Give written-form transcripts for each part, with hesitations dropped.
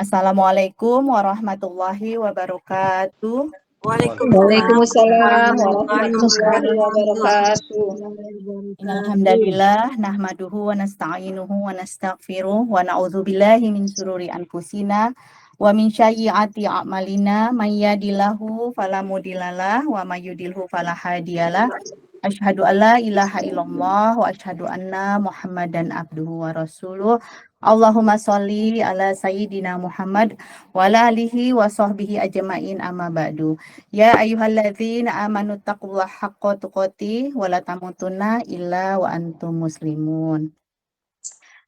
Assalamualaikum warahmatullahi wabarakatuh. Waalaikumsalam warahmatullahi wabarakatuh. Alhamdulillah nahmaduhu wa nasta'inuhu wa nastaghfiruh wa na'udzubillahi min syururi anfusina wa min sayyiati a'malina may yahdihillahu fala mudhillalah wa may yudhlilhu fala hadiyalah. Asyhadu an la ilaha illallah wa asyhadu anna Muhammadan abduhu wa rasuluh. Allahumma sholli ala sayyidina Muhammad wa ala alihi wa sahbihi ajmain amma ba'du. Ya ayyuhalladzina amanu taqullaha haqqa tuqatih wa la tamutunna illa wa antum muslimun.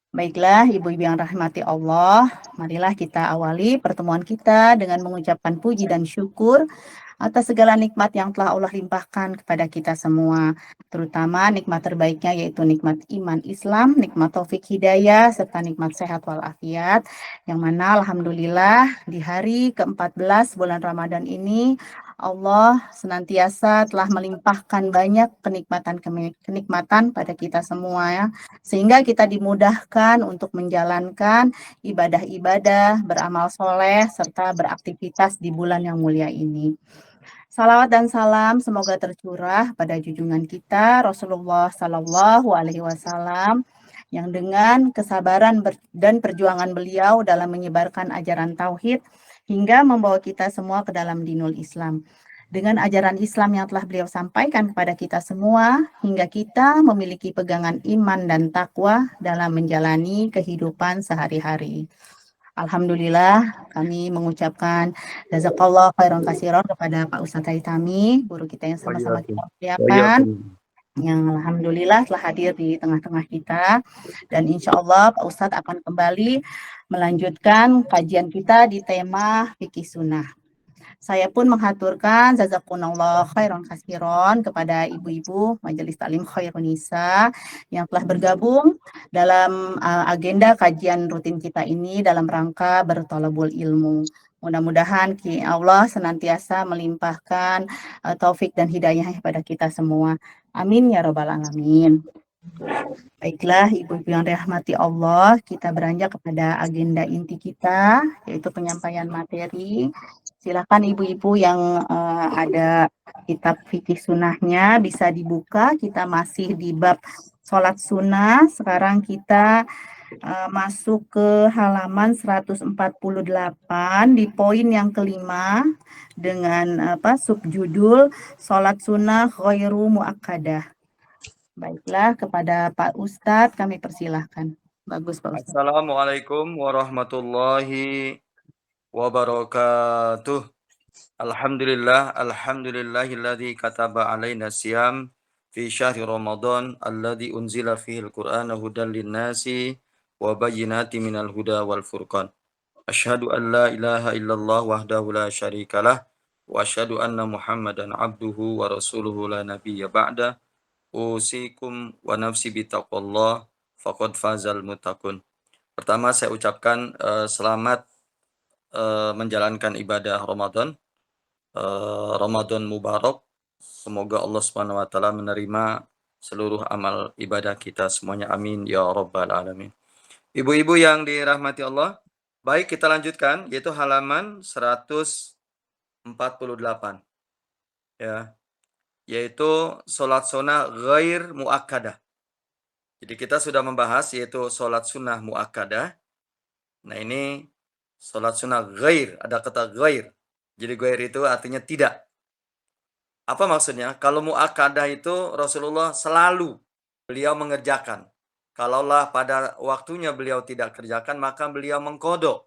Baiklah, ibu-ibu yang rahmati Allah, marilah kita awali pertemuan kita dengan mengucapkan puji dan syukur atas segala nikmat yang telah Allah limpahkan kepada kita semua, terutama nikmat terbaiknya yaitu nikmat iman Islam, nikmat taufik hidayah, serta nikmat sehat walafiat, yang mana alhamdulillah di hari ke-14 bulan Ramadan ini Allah senantiasa telah melimpahkan banyak kenikmatan pada kita semua ya, sehingga kita dimudahkan untuk menjalankan ibadah-ibadah, beramal soleh, serta beraktivitas di bulan yang mulia ini. Salawat dan salam semoga tercurah pada junjungan kita Rasulullah Sallallahu Alaihi Wasallam yang dengan kesabaran dan perjuangan beliau dalam menyebarkan ajaran tauhid hingga membawa kita semua ke dalam dinul Islam. Dengan ajaran Islam yang telah beliau sampaikan kepada kita semua, hingga kita memiliki pegangan iman dan takwa dalam menjalani kehidupan sehari-hari. Alhamdulillah, kami mengucapkan jazakallah khairan katsiran kepada Pak Ustadz Haitami, guru kita yang sama-sama kita muliakan, yang alhamdulillah telah hadir di tengah-tengah kita, dan insya Allah Pak Ustadz akan kembali melanjutkan kajian kita di tema fikih sunnah. Saya pun menghaturkan jazakumullah khairan katsiran kepada ibu-ibu Majelis Taklim Khairun Nisa yang telah bergabung dalam agenda kajian rutin kita ini dalam rangka bertolabul ilmu. Mudah-mudahan Allah senantiasa melimpahkan taufik dan hidayah kepada kita semua. Amin ya rabbal alamin. Baiklah, ibu-ibu yang dirahmati Allah, kita beranjak kepada agenda inti kita, yaitu penyampaian materi. Silakan ibu-ibu yang ada kitab fikih sunnahnya bisa dibuka. Kita masih di bab sholat sunnah. Sekarang kita masuk ke halaman 148 di poin yang kelima dengan subjudul sholat sunnah ghairu muakkadah. Baiklah, kepada Pak Ustadz kami persilahkan. Bagus Pak Ustadz. Assalamualaikum warahmatullahi wabarakatuh. Alhamdulillahilladzi kataba alaina siyam fi syahri Ramadan alladzi unzila fihi al-Qur'ana hudan lin-nasi wa bayyinatin minal huda wal furqan. Asyhadu an la ilaha illallah wahdahu la syarikalah wa asyhadu anna Muhammadan abduhu wa rasuluhu la nabiyya ba'da. Usikum wa nafsi bitaqwallah faqad fazal muttaqun. Pertama saya ucapkan selamat menjalankan ibadah Ramadan. Ramadan Mubarak. Semoga Allah Subhanahu wa taala menerima seluruh amal ibadah kita semuanya. Amin ya rabbal alamin. Ibu-ibu yang dirahmati Allah, baik kita lanjutkan yaitu halaman 148. Ya. Yaitu sholat sunnah ghair muakkadah. Jadi kita sudah membahas yaitu sholat sunnah muakkadah. Nah ini sholat sunnah ghair, ada kata ghair. Jadi ghair itu artinya tidak. Apa maksudnya? Kalau muakkadah itu Rasulullah selalu beliau mengerjakan. Kalaulah pada waktunya beliau tidak kerjakan, maka beliau mengqadha,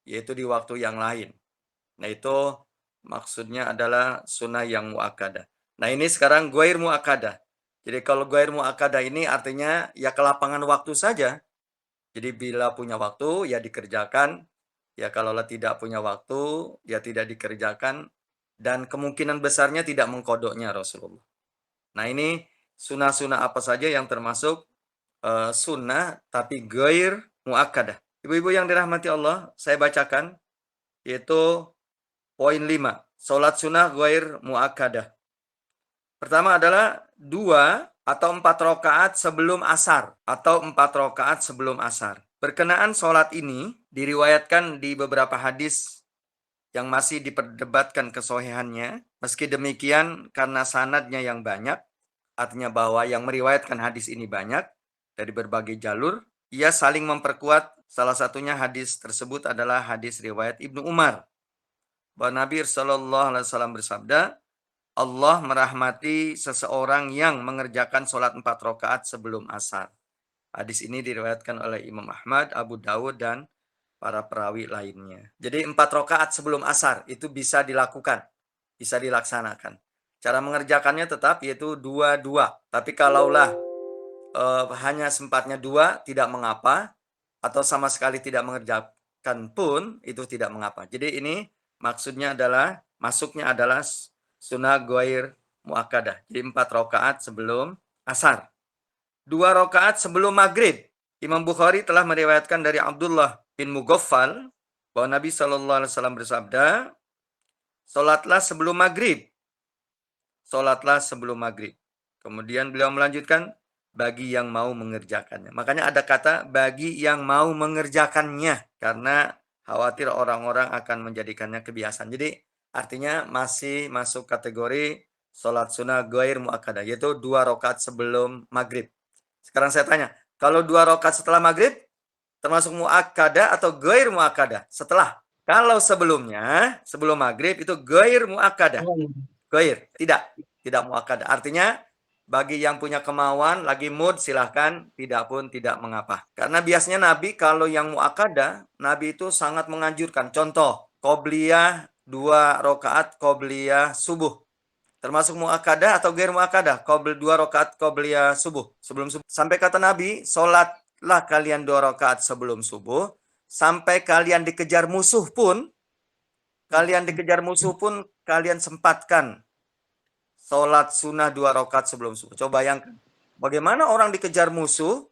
yaitu di waktu yang lain. Nah itu maksudnya adalah sunnah yang muakkadah. Nah ini sekarang ghair muakkadah. Jadi kalau ghair muakkadah ini artinya ya kelapangan waktu saja. Jadi bila punya waktu ya dikerjakan. Ya kalau tidak punya waktu ya tidak dikerjakan. Dan kemungkinan besarnya tidak mengkodoknya Rasulullah. Nah ini sunnah-sunnah apa saja yang termasuk sunnah tapi ghair muakkadah. Ibu-ibu yang dirahmati Allah, saya bacakan. Yaitu poin 5. Sholat sunnah ghair muakkadah. Pertama adalah 2 atau 4 rakaat sebelum asar atau 4 rakaat sebelum asar. Berkenaan sholat ini diriwayatkan di beberapa hadis yang masih diperdebatkan kesohihannya. Meski demikian, karena sanadnya yang banyak, artinya bahwa yang meriwayatkan hadis ini banyak dari berbagai jalur, ia saling memperkuat. Salah satunya hadis tersebut adalah hadis riwayat Ibnu Umar, bahwa Nabi Shallallahu Alaihi Wasallam bersabda, Allah merahmati seseorang yang mengerjakan sholat 4 rakaat sebelum asar. Hadis ini diriwayatkan oleh Imam Ahmad, Abu Dawud, dan para perawi lainnya. Jadi 4 rakaat sebelum asar itu bisa dilakukan, bisa dilaksanakan. Cara mengerjakannya tetap yaitu 2-2. Tapi kalaulah hanya sempatnya 2 tidak mengapa, atau sama sekali tidak mengerjakan pun itu tidak mengapa. Jadi ini maksudnya adalah masuknya adalah sunnah ghair muakkadah. Jadi 4 rakaat sebelum asar. 2 rakaat sebelum maghrib. Imam Bukhari telah meriwayatkan dari Abdullah bin Mughaffal bahwa Nabi Shallallahu Alaihi Wasallam bersabda, "Salatlah sebelum maghrib." Salatlah sebelum maghrib. Kemudian beliau melanjutkan, bagi yang mau mengerjakannya. Makanya ada kata bagi yang mau mengerjakannya, karena khawatir orang-orang akan menjadikannya kebiasaan. Jadi artinya masih masuk kategori sholat sunnah ghair muakkadah, yaitu 2 rakaat sebelum maghrib. Sekarang saya tanya, kalau 2 rakaat setelah maghrib termasuk muakkadah atau ghair muakkadah? Setelah. Kalau sebelumnya, sebelum maghrib itu ghair muakkadah. Ghair, tidak muakkadah. Artinya bagi yang punya kemauan, lagi mood, silahkan, tidak pun tidak mengapa. Karena biasanya Nabi kalau yang muakkadah, Nabi itu sangat menganjurkan. Contoh, qobliyah 2 rakaat qobliyah subuh. Termasuk muakkadah atau ghair muakkadah? 2 rakaat qobliyah subuh, sebelum subuh. Sampai kata Nabi, sholatlah kalian 2 rakaat sebelum subuh, sampai kalian dikejar musuh pun, kalian sempatkan sholat sunnah 2 rakaat sebelum subuh. Coba bayangkan, bagaimana orang dikejar musuh,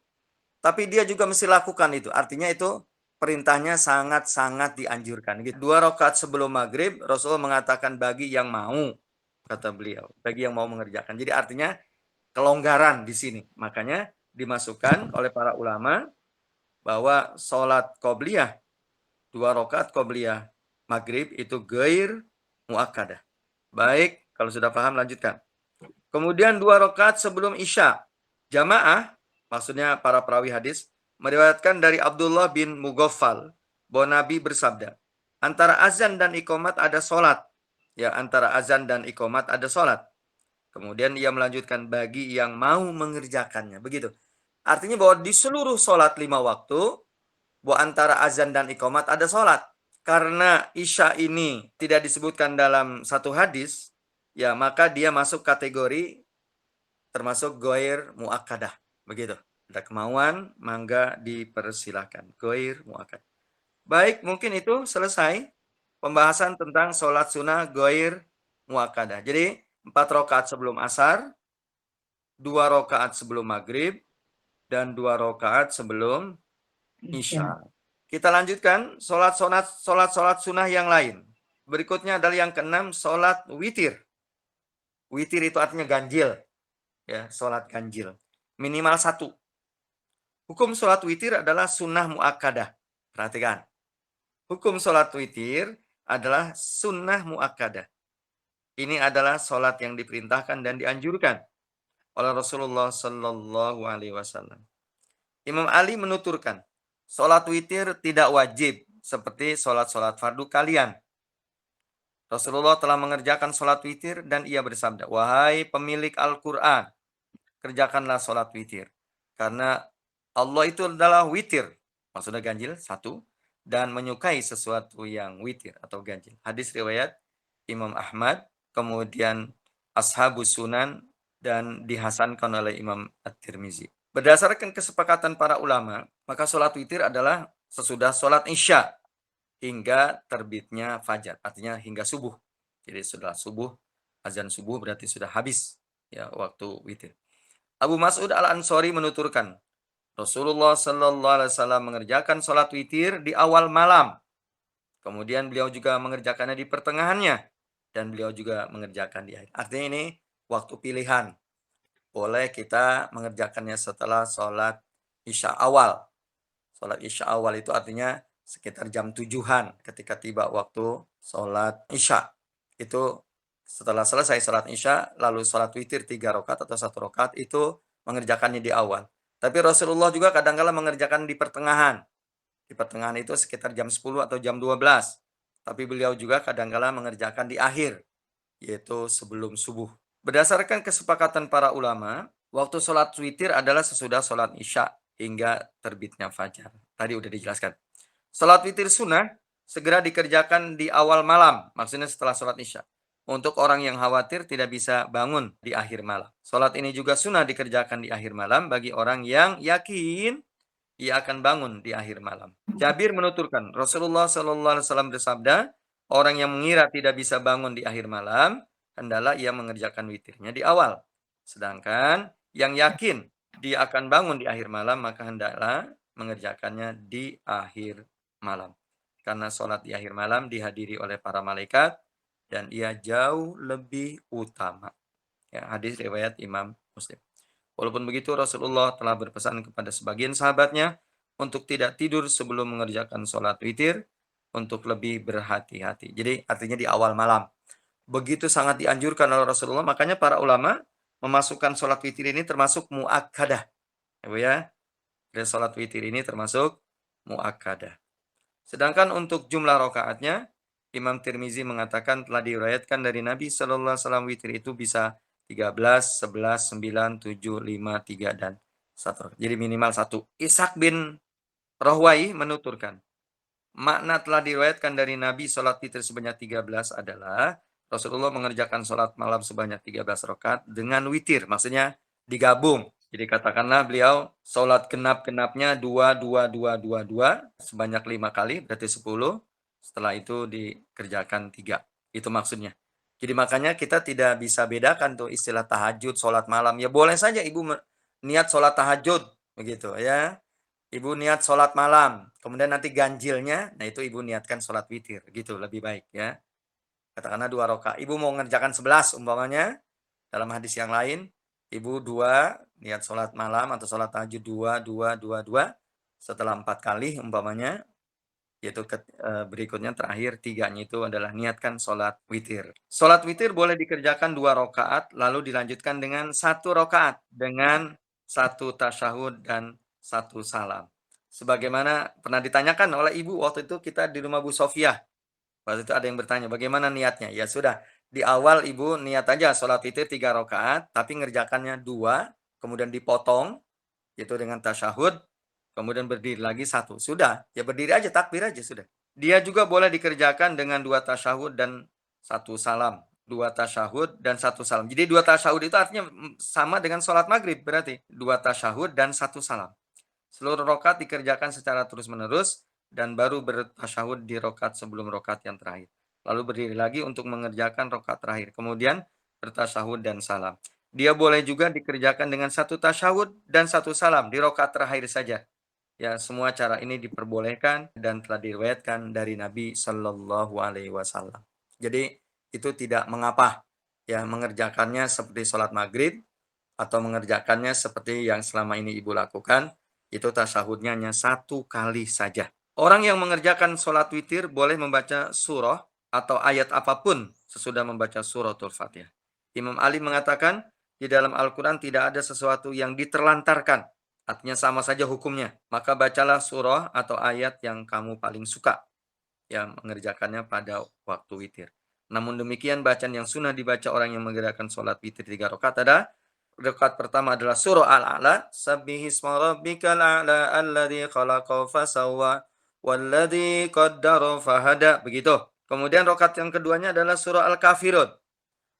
tapi dia juga mesti lakukan itu. Artinya itu perintahnya sangat-sangat dianjurkan. 2 rakaat sebelum maghrib, Rasulullah mengatakan bagi yang mau, kata beliau, bagi yang mau mengerjakan. Jadi artinya kelonggaran di sini. Makanya dimasukkan oleh para ulama bahwa sholat qobliyah 2 rakaat qobliyah maghrib itu ghair muakkadah. Baik, kalau sudah paham lanjutkan. Kemudian 2 rakaat sebelum isya. Jamaah, maksudnya para perawi hadis, meriwayatkan dari Abdullah bin Mughaffal bahwa Nabi bersabda, antara azan dan iqamat ada sholat. Ya, antara azan dan iqamat ada sholat. Kemudian ia melanjutkan bagi yang mau mengerjakannya. Begitu. Artinya bahwa di seluruh sholat 5 waktu, bahwa antara azan dan iqamat ada sholat. Karena isya ini tidak disebutkan dalam satu hadis, ya maka dia masuk kategori termasuk ghair muakkadah. Begitu. Ada kemauan, mangga dipersilahkan. Ghair muakkadah. Baik, mungkin itu selesai pembahasan tentang sholat sunnah ghair muakkadah. Jadi 4 rakaat sebelum asar, 2 rakaat sebelum maghrib, dan 2 rakaat sebelum isya. Kita lanjutkan sholat sunnah yang lain. Berikutnya adalah yang keenam, sholat witir. Witir itu artinya ganjil. Ya, sholat ganjil. Minimal 1. Hukum sholat witir adalah sunnah muakkadah. Perhatikan. Hukum sholat witir adalah sunnah muakkadah. Ini adalah sholat yang diperintahkan dan dianjurkan oleh Rasulullah Sallallahu Alaihi Wasallam. Imam Ali menuturkan, sholat witir tidak wajib seperti sholat-sholat fardu kalian. Rasulullah telah mengerjakan sholat witir dan ia bersabda, wahai pemilik Al-Quran, kerjakanlah sholat witir. Karena Allah itu adalah witir, maksudnya ganjil, 1, dan menyukai sesuatu yang witir atau ganjil. Hadis riwayat Imam Ahmad, kemudian Ashabus Sunan, dan dihasankan oleh Imam At-Tirmizi. Berdasarkan kesepakatan para ulama, maka sholat witir adalah sesudah sholat isya hingga terbitnya fajar, artinya hingga subuh. Jadi setelah subuh, azan subuh berarti sudah habis ya waktu witir. Abu Mas'ud Al-Ansari menuturkan, Rasulullah Sallallahu Alaihi Wasallam mengerjakan sholat witir di awal malam. Kemudian beliau juga mengerjakannya di pertengahannya. Dan beliau juga mengerjakan di akhir. Artinya ini waktu pilihan. Boleh kita mengerjakannya setelah sholat isya awal. Sholat Isya awal itu artinya sekitar jam 7-an ketika tiba waktu sholat Isya. Itu setelah selesai sholat Isya, lalu sholat witir 3 rakaat atau 1 rakaat itu mengerjakannya di awal. Tapi Rasulullah juga kadang-kala mengerjakan di pertengahan. Di pertengahan itu sekitar jam 10 atau jam 12. Tapi beliau juga kadang-kala mengerjakan di akhir, yaitu sebelum subuh. Berdasarkan kesepakatan para ulama, waktu sholat witir adalah sesudah sholat Isya hingga terbitnya fajar. Tadi udah dijelaskan. Sholat witir sunnah segera dikerjakan di awal malam, maksudnya setelah sholat Isya. Untuk orang yang khawatir tidak bisa bangun di akhir malam. Sholat ini juga sunnah dikerjakan di akhir malam bagi orang yang yakin ia akan bangun di akhir malam. Jabir menuturkan, Rasulullah SAW bersabda, orang yang mengira tidak bisa bangun di akhir malam, hendaklah ia mengerjakan witirnya di awal. Sedangkan yang yakin dia akan bangun di akhir malam, maka hendaklah mengerjakannya di akhir malam. Karena sholat di akhir malam dihadiri oleh para malaikat, dan ia jauh lebih utama. Ya, hadis riwayat Imam Muslim. Walaupun begitu, Rasulullah telah berpesan kepada sebagian sahabatnya untuk tidak tidur sebelum mengerjakan sholat witir, untuk lebih berhati-hati. Jadi artinya di awal malam. Begitu sangat dianjurkan oleh Rasulullah, makanya para ulama memasukkan sholat witir ini termasuk mu'akkadah. Ya, dan sholat witir ini termasuk mu'akkadah. Sedangkan untuk jumlah rakaatnya, Imam Tirmizi mengatakan telah diriwayatkan dari Nabi SAW witir itu bisa 13, 11, 9, 7, 5, 3, dan 1. Jadi minimal 1. Ishaq bin Rahwai menuturkan, makna telah diriwayatkan dari Nabi sholat witir sebanyak 13 adalah Rasulullah mengerjakan sholat malam sebanyak 13 rakaat dengan witir, maksudnya digabung. Jadi katakanlah beliau sholat genap-genapnya 2, 2, 2, 2, 2, sebanyak 5 kali, berarti 10. Setelah itu dikerjakan 3. Itu maksudnya. Jadi makanya kita tidak bisa bedakan tuh istilah tahajud, sholat malam. Ya boleh saja ibu niat sholat tahajud, begitu ya. Ibu niat sholat malam, kemudian nanti ganjilnya, nah itu ibu niatkan sholat witir, gitu lebih baik ya. Katakanlah 2 rakaat. Ibu mau mengerjakan 11 umpamanya, dalam hadis yang lain, ibu 2 niat sholat malam atau sholat tahajud 2, 2, 2, 2. Setelah 4 kali umpamanya, yaitu berikutnya terakhir 3-nya itu adalah niatkan sholat witir. Sholat witir boleh dikerjakan 2 rakaat, lalu dilanjutkan dengan 1 rakaat dengan 1 tasyahud dan 1 salam. Sebagaimana pernah ditanyakan oleh ibu waktu itu kita di rumah Bu Sofia. Waktu itu ada yang bertanya, bagaimana niatnya? Ya sudah, di awal ibu niat aja sholat witir 3 rakaat, tapi ngerjakannya 2, kemudian dipotong, yaitu dengan tasyahud, kemudian berdiri lagi 1. Sudah, ya berdiri aja, takbir aja sudah. Dia juga boleh dikerjakan dengan 2 tasyahud dan 1 salam. 2 tasyahud dan 1 salam. Jadi 2 tasyahud itu artinya sama dengan sholat maghrib berarti. 2 tasyahud dan 1 salam. Seluruh rakaat dikerjakan secara terus-menerus dan baru bertasyahud di rakaat sebelum rakaat yang terakhir. Lalu berdiri lagi untuk mengerjakan rakaat terakhir. Kemudian bertasyahud dan salam. Dia boleh juga dikerjakan dengan 1 tasyahud dan 1 salam di rakaat terakhir saja. Ya, semua cara ini diperbolehkan dan telah diriwayatkan dari Nabi Shallallahu Alaihi Wasallam. Jadi itu tidak mengapa ya mengerjakannya seperti sholat maghrib atau mengerjakannya seperti yang selama ini ibu lakukan, itu tasyahudnya hanya 1 kali saja. Orang yang mengerjakan sholat witir boleh membaca surah atau ayat apapun sesudah membaca suratul Fatihah. Imam Ali mengatakan di dalam Al-Quran tidak ada sesuatu yang diterlantarkan. Artinya sama saja hukumnya. Maka bacalah surah atau ayat yang kamu paling suka. Yang mengerjakannya pada waktu witir. Namun demikian bacaan yang sunnah dibaca orang yang mengerjakan sholat witir 3 rakaat ada. Rakaat pertama adalah surah Al-A'la. Sabbihisma rabbikal a'la alladzi khalaqa fasawwa walladzi qaddara fahada. Begitu. Kemudian rakaat yang keduanya adalah surah Al-Kafirun.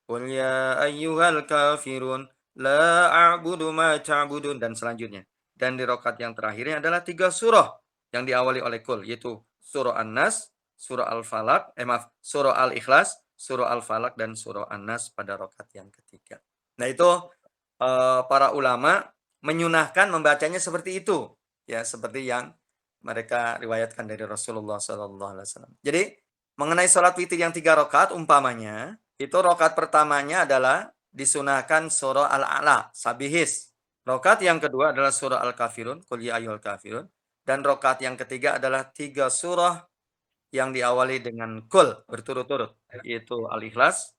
Qul ya ayyuhal kafirun la a'budu ma ta'budun, dan selanjutnya. Dan di rakaat yang terakhirnya adalah 3 surah yang diawali oleh Qul, yaitu surah An-Nas, surah Al-Falaq, surah Al-Ikhlas, surah Al-Falaq, dan surah An-Nas pada rakaat yang ketiga. Nah itu para ulama menyunahkan membacanya seperti itu, ya seperti yang mereka riwayatkan dari Rasulullah SAW. Jadi mengenai sholat witir yang 3 rakaat umpamanya, itu rakaat pertamanya adalah disunahkan surah Al-A'la, Sabihis. Rakaat yang kedua adalah surah Al-Kafirun, Qul ya ayyuhal kafirun. Dan rakaat yang ketiga adalah 3 surah yang diawali dengan kul berturut-turut, yaitu Al-Ikhlas,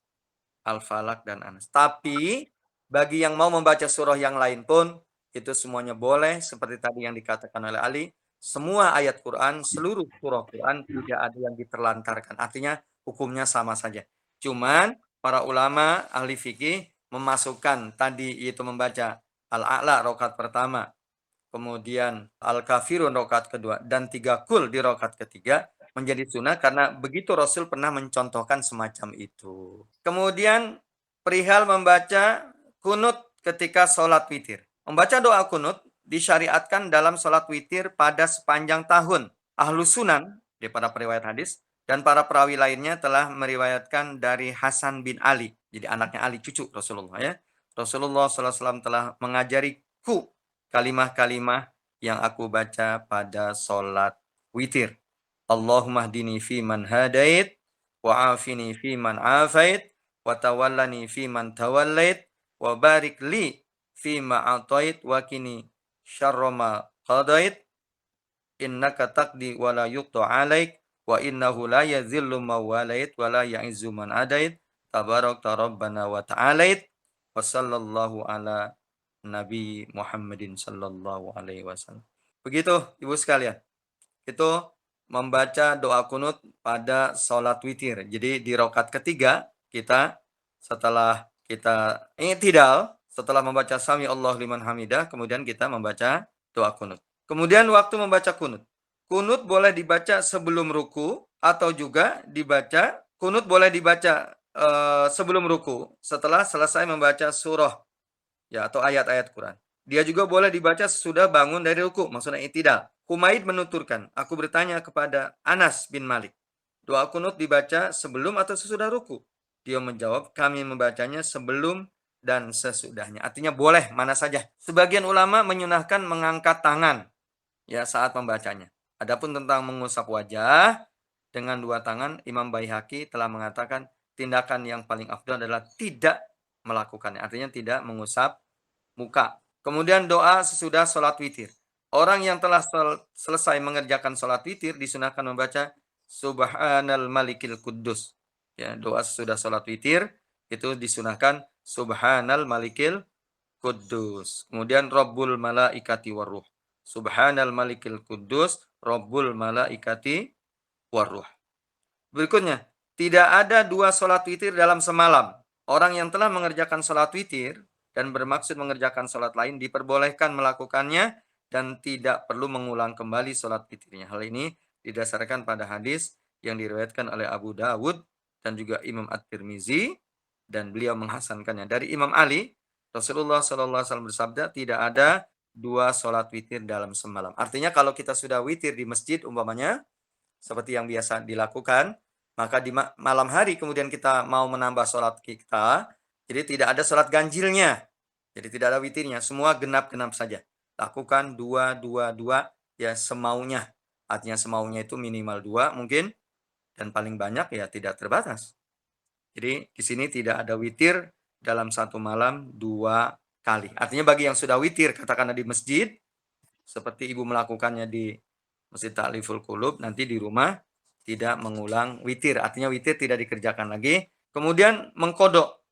Al-Falaq, dan An-Nas. Tapi bagi yang mau membaca surah yang lain pun itu semuanya boleh, seperti tadi yang dikatakan oleh Ali, semua ayat Quran, seluruh surah Quran tidak ada yang diterlantarkan. Artinya hukumnya sama saja. Cuman para ulama ahli fikih memasukkan tadi yaitu membaca Al-A'la rakaat pertama, kemudian Al-Kafirun rakaat kedua, dan 3 kul di rakaat ketiga menjadi sunnah karena begitu Rasul pernah mencontohkan semacam itu. Kemudian perihal membaca kunut ketika sholat witir. Membaca doa kunut disyariatkan dalam sholat witir pada sepanjang tahun. Ahlus Sunan, di para periwayat hadis, dan para perawi lainnya telah meriwayatkan dari Hasan bin Ali, jadi anaknya Ali, cucu Rasulullah ya. Rasulullah SAW telah mengajariku kalimah-kalimah yang aku baca pada sholat witir. Allahumma hdini fi man hadait, wa afini fi man afait, wa tawallani fi man tawallait, wa barik li fi ma atait, wa kini syarra ma qadait, innaka taqdi wa la yuqta alaik, wa innahu la yazillu ma walait, wa la ya'izzu man adait, tabarakta rabbana wa ta'alait, wa sallallahu ala Nabi Muhammadin sallallahu alaihi wasallam. Begitu Ibu sekalian. Itu membaca doa kunut pada sholat witir. Jadi di rakaat ketiga kita setelah kita i'tidal, setelah membaca sami Allah liman hamidah, kemudian kita membaca doa kunut. Kemudian waktu membaca kunut. Kunut boleh dibaca sebelum ruku atau juga dibaca kunut boleh dibaca sebelum ruku setelah selesai membaca surah ya atau ayat-ayat Quran. Dia juga boleh dibaca sesudah bangun dari ruku, maksudnya i'tidal. Humaid menuturkan, aku bertanya kepada Anas bin Malik, doa kunut dibaca sebelum atau sesudah ruku? Dia menjawab, kami membacanya sebelum dan sesudahnya. Artinya boleh mana saja. Sebagian ulama menyunahkan mengangkat tangan ya saat membacanya. Adapun tentang mengusap wajah dengan 2 tangan, Imam Baihaqi telah mengatakan tindakan yang paling afdal adalah tidak melakukannya. Artinya tidak mengusap muka. Kemudian doa sesudah sholat witir. Orang yang telah selesai mengerjakan sholat witir disunahkan membaca Subhanal Malikil Quddus. Ya, doa sesudah sholat witir itu disunahkan Subhanal Malikil Quddus. Kemudian Rabbul Malaikati Warruh. Subhanal Malikil Quddus, Rabbul Malaikati Warruh. Berikutnya, tidak ada 2 sholat witir dalam semalam. Orang yang telah mengerjakan sholat witir dan bermaksud mengerjakan sholat lain diperbolehkan melakukannya dan tidak perlu mengulang kembali sholat witirnya. Hal ini didasarkan pada hadis yang diriwayatkan oleh Abu Dawud dan juga Imam At-Tirmizi dan beliau menghasankannya dari Imam Ali. Rasulullah SAW bersabda, tidak ada 2 sholat witir dalam semalam. Artinya kalau kita sudah witir di masjid umpamanya seperti yang biasa dilakukan, maka di malam hari kemudian kita mau menambah sholat kita, jadi tidak ada sholat ganjilnya. Jadi tidak ada witirnya, semua genap-genap saja. Lakukan 2, 2, 2, ya semaunya. Artinya semaunya itu minimal 2 mungkin, dan paling banyak ya tidak terbatas. Jadi di sini tidak ada witir dalam satu malam 2 kali. Artinya bagi yang sudah witir, katakanlah di masjid, seperti ibu melakukannya di Masjid Ta'liful Qulub, nanti di rumah tidak mengulang witir. Artinya witir tidak dikerjakan lagi. Kemudian mengkodok.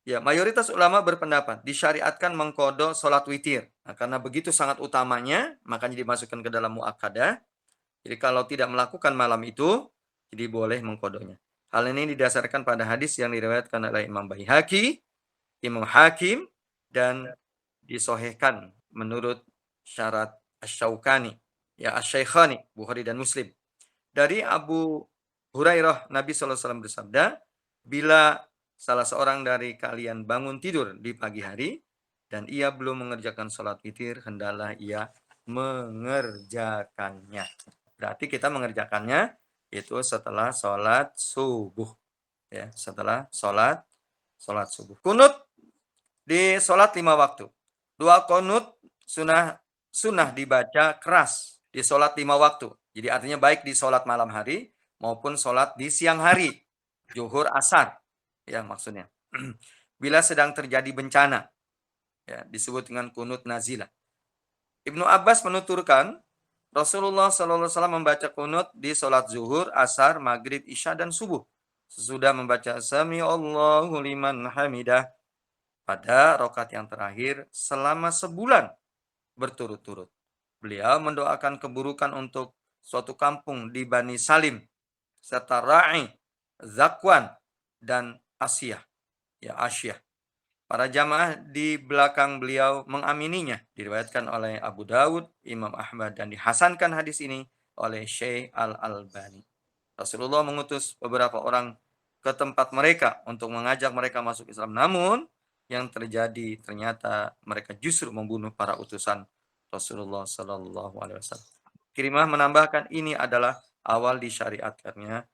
Ya, mayoritas ulama berpendapat disyariatkan mengkodok sholat witir. Nah, karena begitu sangat utamanya, makanya dimasukkan ke dalam muakkadah. Jadi kalau tidak melakukan malam itu, jadi boleh mengkodoknya. Hal ini didasarkan pada hadis yang diriwayatkan oleh Imam Baihaqi, Imam Hakim, dan disohihkan menurut syarat Asy-Syaukani, ya Asy-Syaikhani, Bukhari dan Muslim. Dari Abu Hurairah, Nabi SAW bersabda, bila salah seorang dari kalian bangun tidur di pagi hari dan ia belum mengerjakan sholat witir, hendaklah ia mengerjakannya. Berarti kita mengerjakannya itu setelah sholat subuh. Ya, setelah sholat subuh. Kunut di sholat 5 waktu. Doa kunut sunnah dibaca keras di sholat 5 waktu. Jadi artinya baik di sholat malam hari maupun sholat di siang hari. Zuhur, asar. Ya maksudnya. Bila sedang terjadi bencana. Ya, disebut dengan kunut nazilah. Ibnu Abbas menuturkan Rasulullah SAW membaca kunut di sholat zuhur, asar, maghrib, isya, dan subuh. Sesudah membaca Sami Allahu liman hamidah pada rakaat yang terakhir selama sebulan berturut-turut. Beliau mendoakan keburukan untuk suatu kampung di Bani Salim, serta Ra'i, Zakwan, dan Asyah. Ya, Asyah. Para jamaah di belakang beliau mengamininya. Diriwayatkan oleh Abu Dawud, Imam Ahmad, dan dihasankan hadis ini oleh Syekh Al-Albani. Rasulullah mengutus beberapa orang ke tempat mereka untuk mengajak mereka masuk Islam. Namun yang terjadi ternyata mereka justru membunuh para utusan Rasulullah Sallallahu Alaihi Wasallam. Kirimah menambahkan ini adalah awal disyariatkannya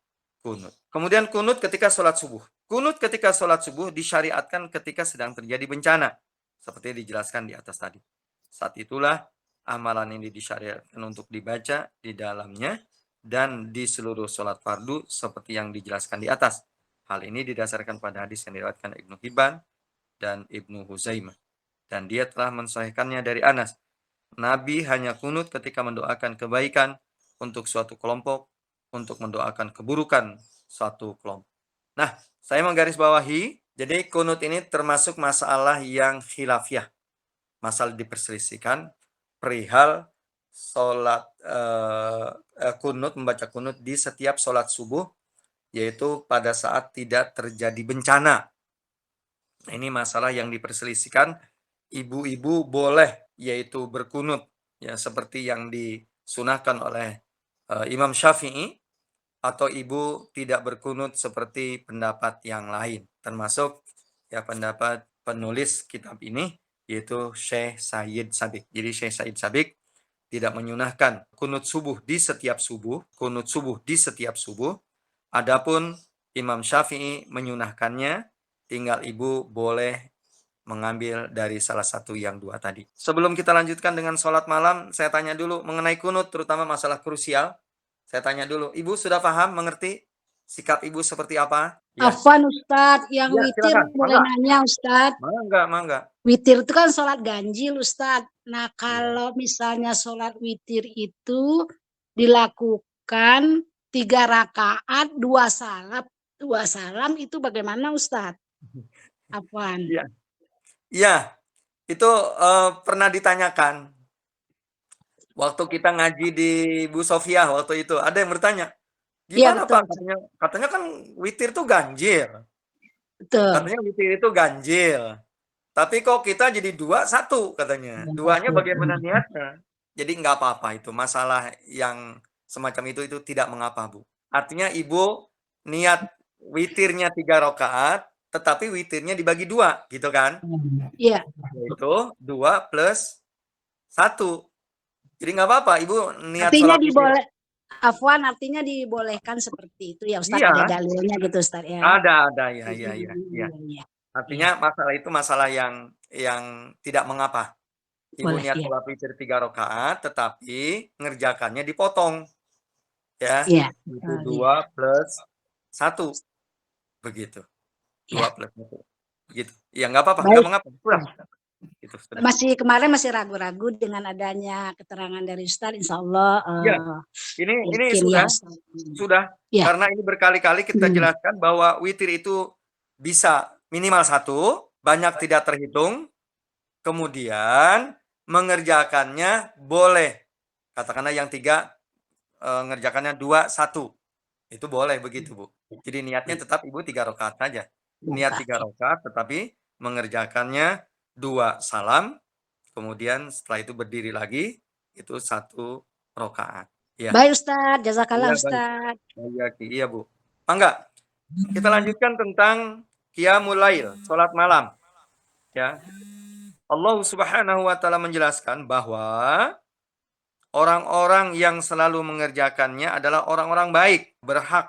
kunut. Kemudian kunut ketika sholat subuh. Kunut ketika sholat subuh disyariatkan ketika sedang terjadi bencana. Seperti dijelaskan di atas tadi. Saat itulah amalan ini disyariatkan untuk dibaca di dalamnya dan di seluruh sholat fardu seperti yang dijelaskan di atas. Hal ini didasarkan pada hadis yang diriwayatkan Ibnu Hibban dan Ibnu Huzaimah. Dan dia telah mensahihkannya dari Anas. Nabi hanya kunut ketika mendoakan kebaikan untuk suatu kelompok, untuk mendoakan keburukan suatu kelompok. Nah, saya menggarisbawahi, jadi kunut ini termasuk masalah yang khilafiyah. Masalah diperselisihkan perihal sholat kunut, membaca kunut di setiap sholat subuh, yaitu pada saat tidak terjadi bencana. Ini masalah yang diperselisihkan. Ibu-ibu boleh yaitu berkunut, ya seperti yang disunahkan oleh Imam Syafi'i, atau ibu tidak berkunut seperti pendapat yang lain, termasuk ya pendapat penulis kitab ini yaitu Syekh Said Sabiq. Jadi Syekh Said Sabiq tidak menyunahkan kunut subuh di setiap subuh, kunut subuh di setiap subuh. Adapun Imam Syafi'i menyunahkannya, tinggal ibu boleh mengambil dari salah satu yang dua tadi. Sebelum kita lanjutkan dengan sholat malam, saya tanya dulu mengenai kunut, terutama masalah krusial. Saya tanya dulu, Ibu sudah paham, mengerti sikap Ibu seperti apa? Ya. Afwan Ustadz, yang Ya, witir silakan. boleh nanya Ustadz. Mangga. Witir itu kan sholat ganjil Ustadz. Nah kalau misalnya sholat witir itu dilakukan 3 rakaat, 2 salam itu bagaimana Ustadz? Afwan. Iya, itu pernah ditanyakan. Waktu kita ngaji di Bu Sofia waktu itu, ada yang bertanya, gimana Pak? Katanya kan witir itu ganjil. Betul. Katanya witir itu ganjil. Tapi kok kita jadi 2-1 katanya. Duanya bagaimana niatnya? Jadi nggak apa-apa itu. Masalah yang semacam itu tidak mengapa, Bu. Artinya Ibu niat witirnya 3 rakaat, tetapi witirnya dibagi 2, gitu kan? Iya. Itu 2 plus 1. Jadi nggak apa-apa, Ibu niat artinya sholat Afwan, artinya dibolehkan seperti itu ya Ustaz, iya. ada dalilnya gitu Ustaz ya. Ada, ya. Artinya masalah itu masalah yang tidak mengapa. Ibu niat sholat witir 3 rakaat, tetapi ngerjakannya dipotong. Ya, itu 2 plus 1. Begitu. 2 plus 1. Begitu. Ya nggak apa-apa, nggak mengapa. Gitu, masih kemarin masih ragu-ragu dengan adanya keterangan dari Ustaz, insya Allah. Ya, ini sudah. Ya. Karena ini berkali-kali kita jelaskan bahwa witir itu bisa minimal 1, banyak tidak terhitung, kemudian mengerjakannya boleh. Katakanlah yang 3 ngerjakannya 2-1. Itu boleh begitu, Bu. Jadi niatnya tetap Ibu 3 rakaat saja. Niat 3 rakaat tetapi mengerjakannya 2 salam, kemudian setelah itu berdiri lagi, itu 1 rakaat. Ya. Baik Ustaz, jazakallah Ustaz. Iya, Bu. Mangga. Kita lanjutkan tentang qiyamul lail, salat malam. Ya. Allah Subhanahu wa taala menjelaskan bahwa orang-orang yang selalu mengerjakannya adalah orang-orang baik, berhak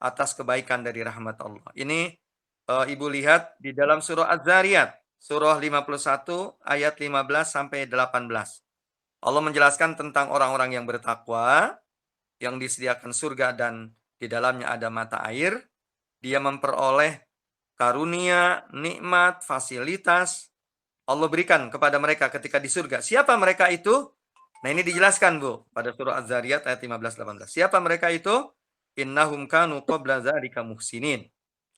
atas kebaikan dari rahmat Allah. Ini Ibu lihat di dalam surah Az-Zariyat, surah 51 ayat 15 sampai 18. Allah menjelaskan tentang orang-orang yang bertakwa, yang disediakan surga dan di dalamnya ada mata air. Dia memperoleh karunia, nikmat, fasilitas Allah berikan kepada mereka ketika di surga. Siapa mereka itu? Nah, ini dijelaskan, Bu, pada surah Az-Zariyat ayat 15-18. Siapa mereka itu? Innahum kanu qabla dzalika muhsinin.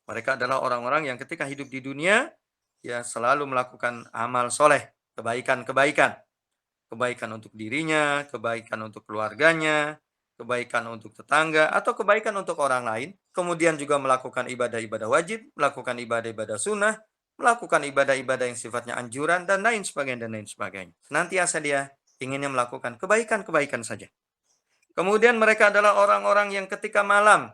Mereka adalah orang-orang yang ketika hidup di dunia, ya selalu melakukan amal soleh, kebaikan-kebaikan. Kebaikan untuk dirinya, kebaikan untuk keluarganya, kebaikan untuk tetangga, atau kebaikan untuk orang lain. Kemudian juga melakukan ibadah-ibadah wajib, melakukan ibadah-ibadah sunnah, melakukan ibadah-ibadah yang sifatnya anjuran, dan lain sebagainya, dan lain sebagainya. Senantiasa dia inginnya melakukan kebaikan-kebaikan saja. Kemudian mereka adalah orang-orang yang ketika malam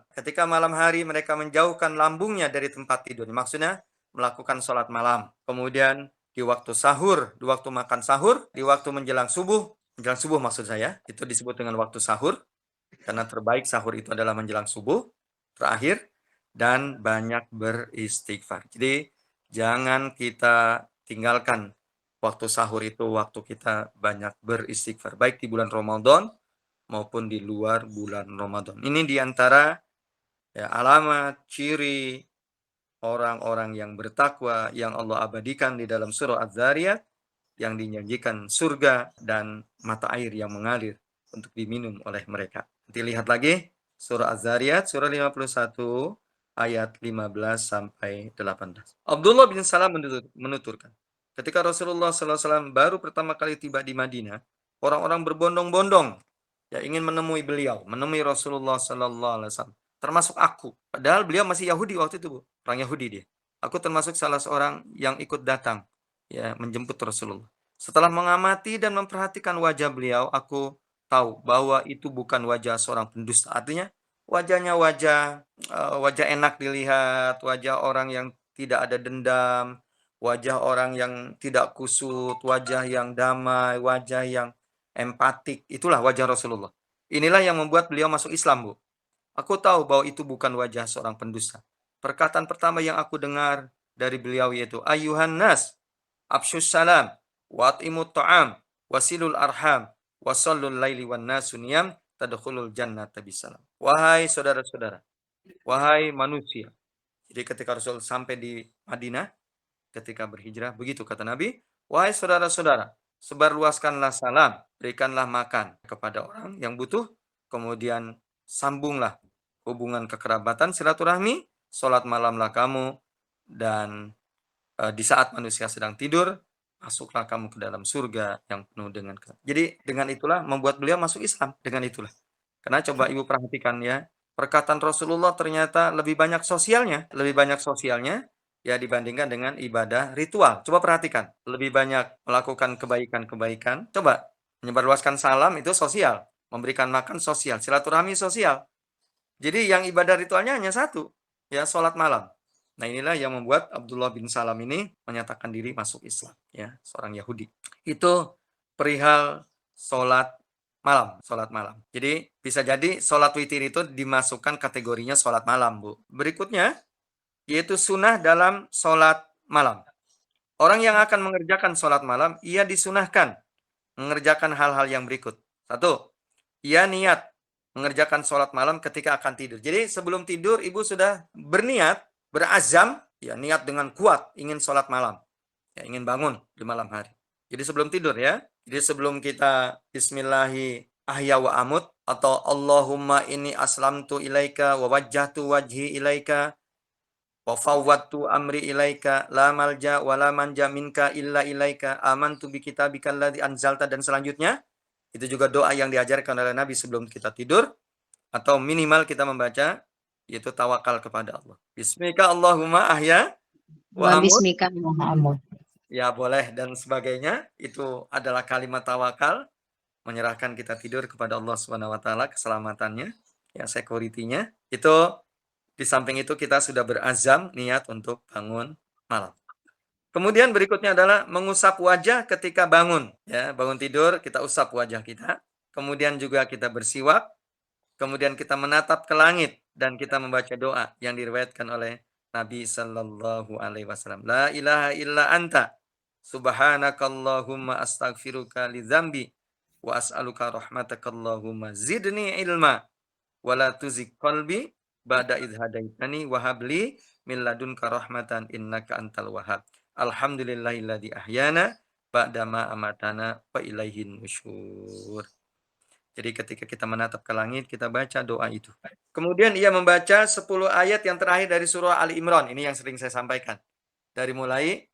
hari mereka menjauhkan lambungnya dari tempat tidur. Maksudnya melakukan sholat malam. Kemudian di waktu sahur, di waktu makan sahur, di waktu menjelang subuh maksud saya, itu disebut dengan waktu sahur. Karena terbaik sahur itu adalah menjelang subuh, terakhir, dan banyak beristighfar. Jadi jangan kita tinggalkan waktu sahur itu, waktu kita banyak beristighfar. Baik di bulan Ramadan, maupun di luar bulan Ramadan. Ini diantara ya, alamat, ciri orang-orang yang bertakwa yang Allah abadikan di dalam surah Az-Zariyat yang dijanjikan surga dan mata air yang mengalir untuk diminum oleh mereka. Nanti lihat lagi surah Az-Zariyat surah 51 ayat 15 sampai 18. Abdullah bin Salam menuturkan, ketika Rasulullah SAW baru pertama kali tiba di Madinah, orang-orang berbondong-bondong ya ingin menemui beliau, menemui Rasulullah SAW. Termasuk aku. Padahal beliau masih Yahudi waktu itu, Bu. Orang Yahudi dia. Aku termasuk salah seorang yang ikut datang ya menjemput Rasulullah. Setelah mengamati dan memperhatikan wajah beliau, aku tahu bahwa itu bukan wajah seorang pendusta. Artinya wajahnya wajah enak dilihat, wajah orang yang tidak ada dendam, wajah orang yang tidak kusut, wajah yang damai, wajah yang empatik. Itulah wajah Rasulullah. Inilah yang membuat beliau masuk Islam, Bu. Aku tahu bahwa itu bukan wajah seorang pendusta. Perkataan pertama yang aku dengar dari beliau yaitu ayuhan nas absyus salam wa'timut ta'am wasilul arham wasallul laili wan nasu niyam tadkhulul jannata bisalam. Wahai saudara-saudara, wahai manusia. Jadi ketika Rasul sampai di Madinah, ketika berhijrah, begitu kata Nabi, wahai saudara-saudara, sebarluaskanlah salam, berikanlah makan kepada orang yang butuh, kemudian sambunglah hubungan kekerabatan, silaturahmi, sholat malamlah kamu, dan di saat manusia sedang tidur, masuklah kamu ke dalam surga yang penuh dengan kesenangan. Jadi dengan itulah membuat beliau masuk Islam, dengan itulah. Karena coba Ibu perhatikan ya, perkataan Rasulullah ternyata lebih banyak sosialnya ya dibandingkan dengan ibadah ritual. Coba perhatikan, lebih banyak melakukan kebaikan-kebaikan. Coba menyebarluaskan salam itu sosial, memberikan makan sosial, silaturahmi sosial. Jadi yang ibadah ritualnya hanya satu, ya sholat malam. Nah inilah yang membuat Abdullah bin Salam ini menyatakan diri masuk Islam, ya seorang Yahudi. Itu perihal sholat malam. Jadi bisa jadi sholat witir itu dimasukkan kategorinya sholat malam, Bu. Berikutnya yaitu sunnah dalam sholat malam. Orang yang akan mengerjakan sholat malam, ia disunahkan mengerjakan hal-hal yang berikut. 1. Ia niat mengerjakan sholat malam ketika akan tidur. Jadi sebelum tidur, Ibu sudah berniat, berazam, ya niat dengan kuat, ingin sholat malam. Ya, ingin bangun di malam hari. Jadi sebelum tidur ya. Jadi sebelum kita Bismillahi ahya wa amut, atau Allahumma inni aslamtu ilaika wa wajjahtu wajhi ilaika wa fawwadtu amri ilaika la malja wa la manja minka illa ilaika amantu bi kitabika alladzi anzalta, dan selanjutnya itu juga doa yang diajarkan oleh Nabi sebelum kita tidur, atau minimal kita membaca yaitu tawakal kepada Allah. Bismika Allahumma ahya wa amut. Bismika Muhammad. Ya boleh dan sebagainya, itu adalah kalimat tawakal, menyerahkan kita tidur kepada Allah Subhanahu wa taala, keselamatannya, ya security-nya. Itu di samping itu kita sudah berazam niat untuk bangun malam. Kemudian berikutnya adalah mengusap wajah ketika bangun. Ya, bangun tidur kita usap wajah kita. Kemudian juga kita bersiwak. Kemudian kita menatap ke langit dan kita membaca doa yang diriwayatkan oleh Nabi Sallallahu Alaihi Wasallam. La ilaha illa anta subhanakallahumma astaghfiruka li dzambi wa as'aluka rahmatakallahumma zidni ilma wa la tuzigh qalbi ba'da idh hadaitani wa habli min ladunka rahmatan innaka antal wahhab. Alhamdulillahilladzi ahyana ba'dama amatana wa ilaihin nusyur. Jadi ketika kita menatap ke langit, kita baca doa itu. Kemudian ia membaca 10 ayat yang terakhir dari surah Ali Imran. Ini yang sering saya sampaikan. Dari mulai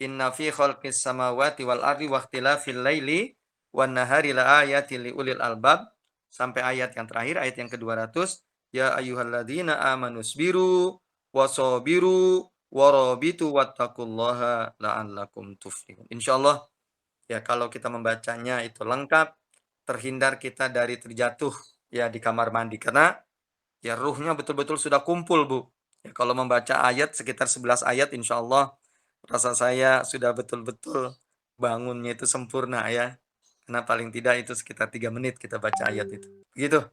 inna fi khalqis samawati wal ardi wa ikhtilafil laili wan nahari la ayatin liulil albab sampai ayat yang terakhir, ayat yang ke-200, ya ayyuhalladzina amanu sabiru wasabiru warabitu wattaqullaha la'allakum tuflihun. Insyaallah ya kalau kita membacanya itu lengkap, terhindar kita dari terjatuh ya di kamar mandi karena ya ruhnya betul-betul sudah kumpul, Bu. Ya, kalau membaca ayat sekitar 11 ayat insyaallah rasa saya sudah betul-betul bangunnya itu sempurna ya. Karena paling tidak itu sekitar 3 menit kita baca ayat itu. Begitu.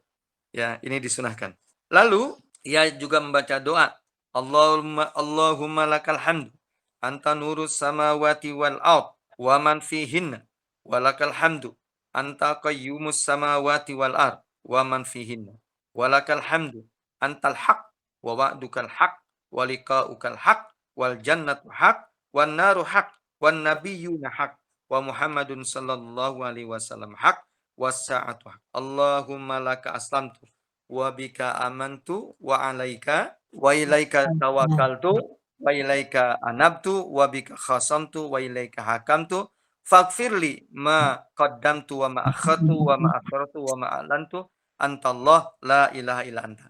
Ya, ini disunahkan. Lalu ia juga membaca doa. Allahumma lakal hamdu anta nurus samawati wal ard wa man fihinna walakal hamdu anta qayyumus samawati wal ard wa man fihinna walakal hamdu antal haq wa wa'dukal haq wa liqa'ukal haq wal jannatu haq wan naru haq wan nabiyyuna haq wa Muhammadun sallallahu alaihi wasallam haq was sa'atu haq. Allahumma laka aslamtu wa bika amantu wa alaika wa ilaika tawakkaltu wa ilaika anabtu wa bika khasamtu wa ilaika hakamtu faghfirli ma qaddamtu wa ma akhartu wa ma asrartu wa ma a'lantu antallah la ilaha illa anta.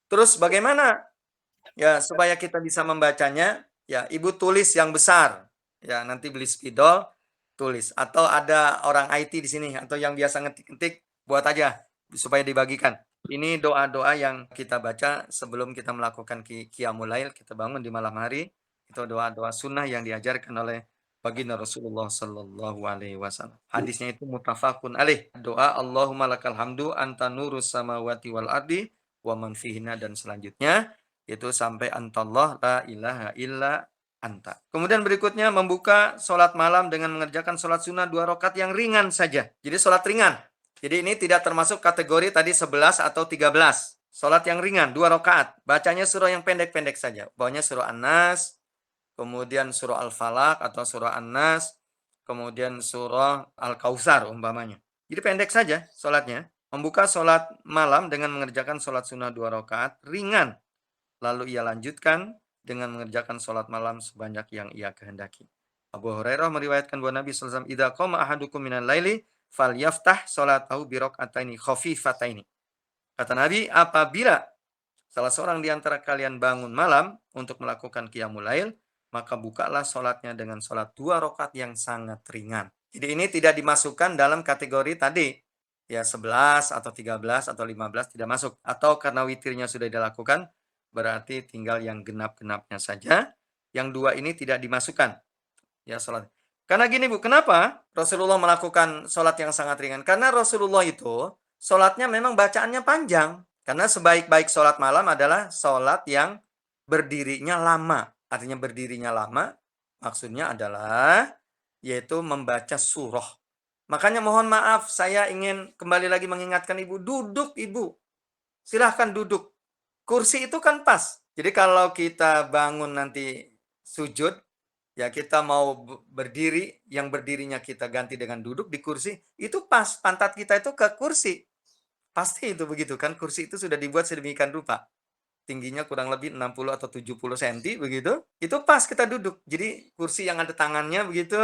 Terus bagaimana ya supaya kita bisa membacanya? Ya, Ibu tulis yang besar. Ya, nanti beli spidol, tulis. Atau ada orang IT di sini atau yang biasa ngetik-ngetik, buat aja supaya dibagikan. Ini doa-doa yang kita baca sebelum kita melakukan qiyamul lail, kita bangun di malam hari. Itu doa-doa sunnah yang diajarkan oleh baginda Rasulullah sallallahu alaihi wasallam. Hadisnya itu muttafaqun alaih. Doa Allahumma lakal hamdu anta nurus samawati wal ardi wa man fihinna dan selanjutnya itu sampai antallah la ilaha illa anta. Kemudian berikutnya membuka sholat malam dengan mengerjakan sholat sunnah 2 rakaat yang ringan saja. Jadi sholat ringan. Jadi ini tidak termasuk kategori tadi 11 atau 13. Sholat yang ringan 2 rakaat. Bacanya surah yang pendek-pendek saja. Bawahnya surah An-Nas, kemudian surah Al-Falaq atau surah An-Nas, kemudian surah Al-Kautsar umpamanya. Jadi pendek saja sholatnya. Membuka sholat malam dengan mengerjakan sholat sunnah 2 rakaat ringan. Lalu ia lanjutkan dengan mengerjakan sholat malam sebanyak yang ia kehendaki. Abu Hurairah meriwayatkan bahwa Nabi SAW idza qama ahadukum minal laili falyaftah sholatahu bi raka'ataini khafifataini. Kata Nabi, apabila salah seorang di antara kalian bangun malam untuk melakukan qiyamul lail, maka bukalah sholatnya dengan sholat 2 rakaat yang sangat ringan. Jadi ini tidak dimasukkan dalam kategori tadi. Ya 11 atau 13 atau 15 tidak masuk. Atau karena witirnya sudah dilakukan, berarti tinggal yang genap-genapnya saja. Yang 2 ini tidak dimasukkan. Ya sholat. Karena gini Bu, kenapa Rasulullah melakukan sholat yang sangat ringan? Karena Rasulullah itu sholatnya memang bacaannya panjang. Karena sebaik-baik sholat malam adalah sholat yang berdirinya lama. Artinya berdirinya lama, maksudnya adalah yaitu membaca surah. Makanya mohon maaf, saya ingin kembali lagi mengingatkan Ibu, duduk Ibu. Silahkan duduk. Kursi itu kan pas. Jadi kalau kita bangun nanti sujud, ya kita mau berdiri, yang berdirinya kita ganti dengan duduk di kursi, itu pas. Pantat kita itu ke kursi. Pasti itu begitu kan, kursi itu sudah dibuat sedemikian rupa. Tingginya kurang lebih 60 atau 70 cm begitu. Itu pas kita duduk. Jadi kursi yang ada tangannya begitu.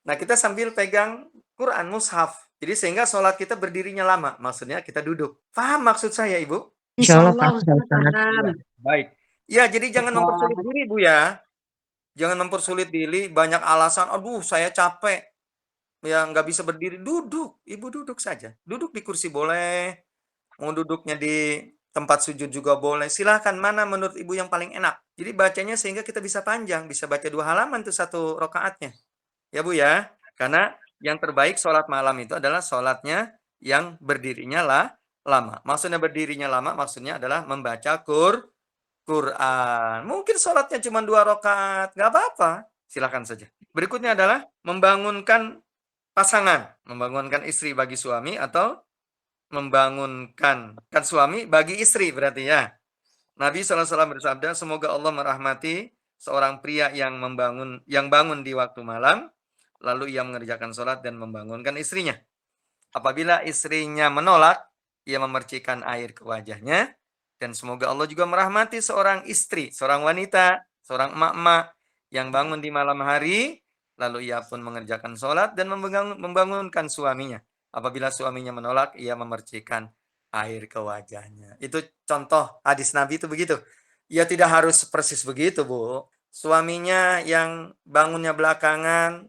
Nah kita sambil pegang Quran, mushaf. Jadi sehingga sholat kita berdirinya lama. Maksudnya kita duduk. Paham maksud saya Ibu? Insyaallah Ustaz paham. Baik. Ya, jadi jangan mempersulit diri, Bu ya. Jangan mempersulit diri, banyak alasan, aduh saya capek. Ya, nggak bisa berdiri. Duduk, Ibu duduk saja. Duduk di kursi boleh. Mau duduknya di tempat sujud juga boleh. Silahkan, mana menurut Ibu yang paling enak. Jadi bacanya sehingga kita bisa panjang. Bisa baca 2 halaman tuh 1 rakaatnya. Ya, Bu ya. Karena yang terbaik sholat malam itu adalah sholatnya yang berdirinya lama. Maksudnya berdirinya lama, maksudnya adalah membaca Quran. Mungkin sholatnya cuma 2 rakaat, nggak apa-apa. Silakan saja. Berikutnya adalah membangunkan pasangan. Membangunkan istri bagi suami atau membangunkan suami bagi istri berarti ya. Nabi SAW bersabda, semoga Allah merahmati seorang pria yang bangun di waktu malam, lalu ia mengerjakan sholat dan membangunkan istrinya. Apabila istrinya menolak, ia memercikan air ke wajahnya. Dan semoga Allah juga merahmati seorang istri, seorang wanita, seorang emak-emak yang bangun di malam hari, lalu ia pun mengerjakan sholat dan membangunkan suaminya. Apabila suaminya menolak, ia memercikan air ke wajahnya. Itu contoh hadis Nabi itu begitu. Ya tidak harus persis begitu, Bu. Suaminya yang bangunnya belakangan,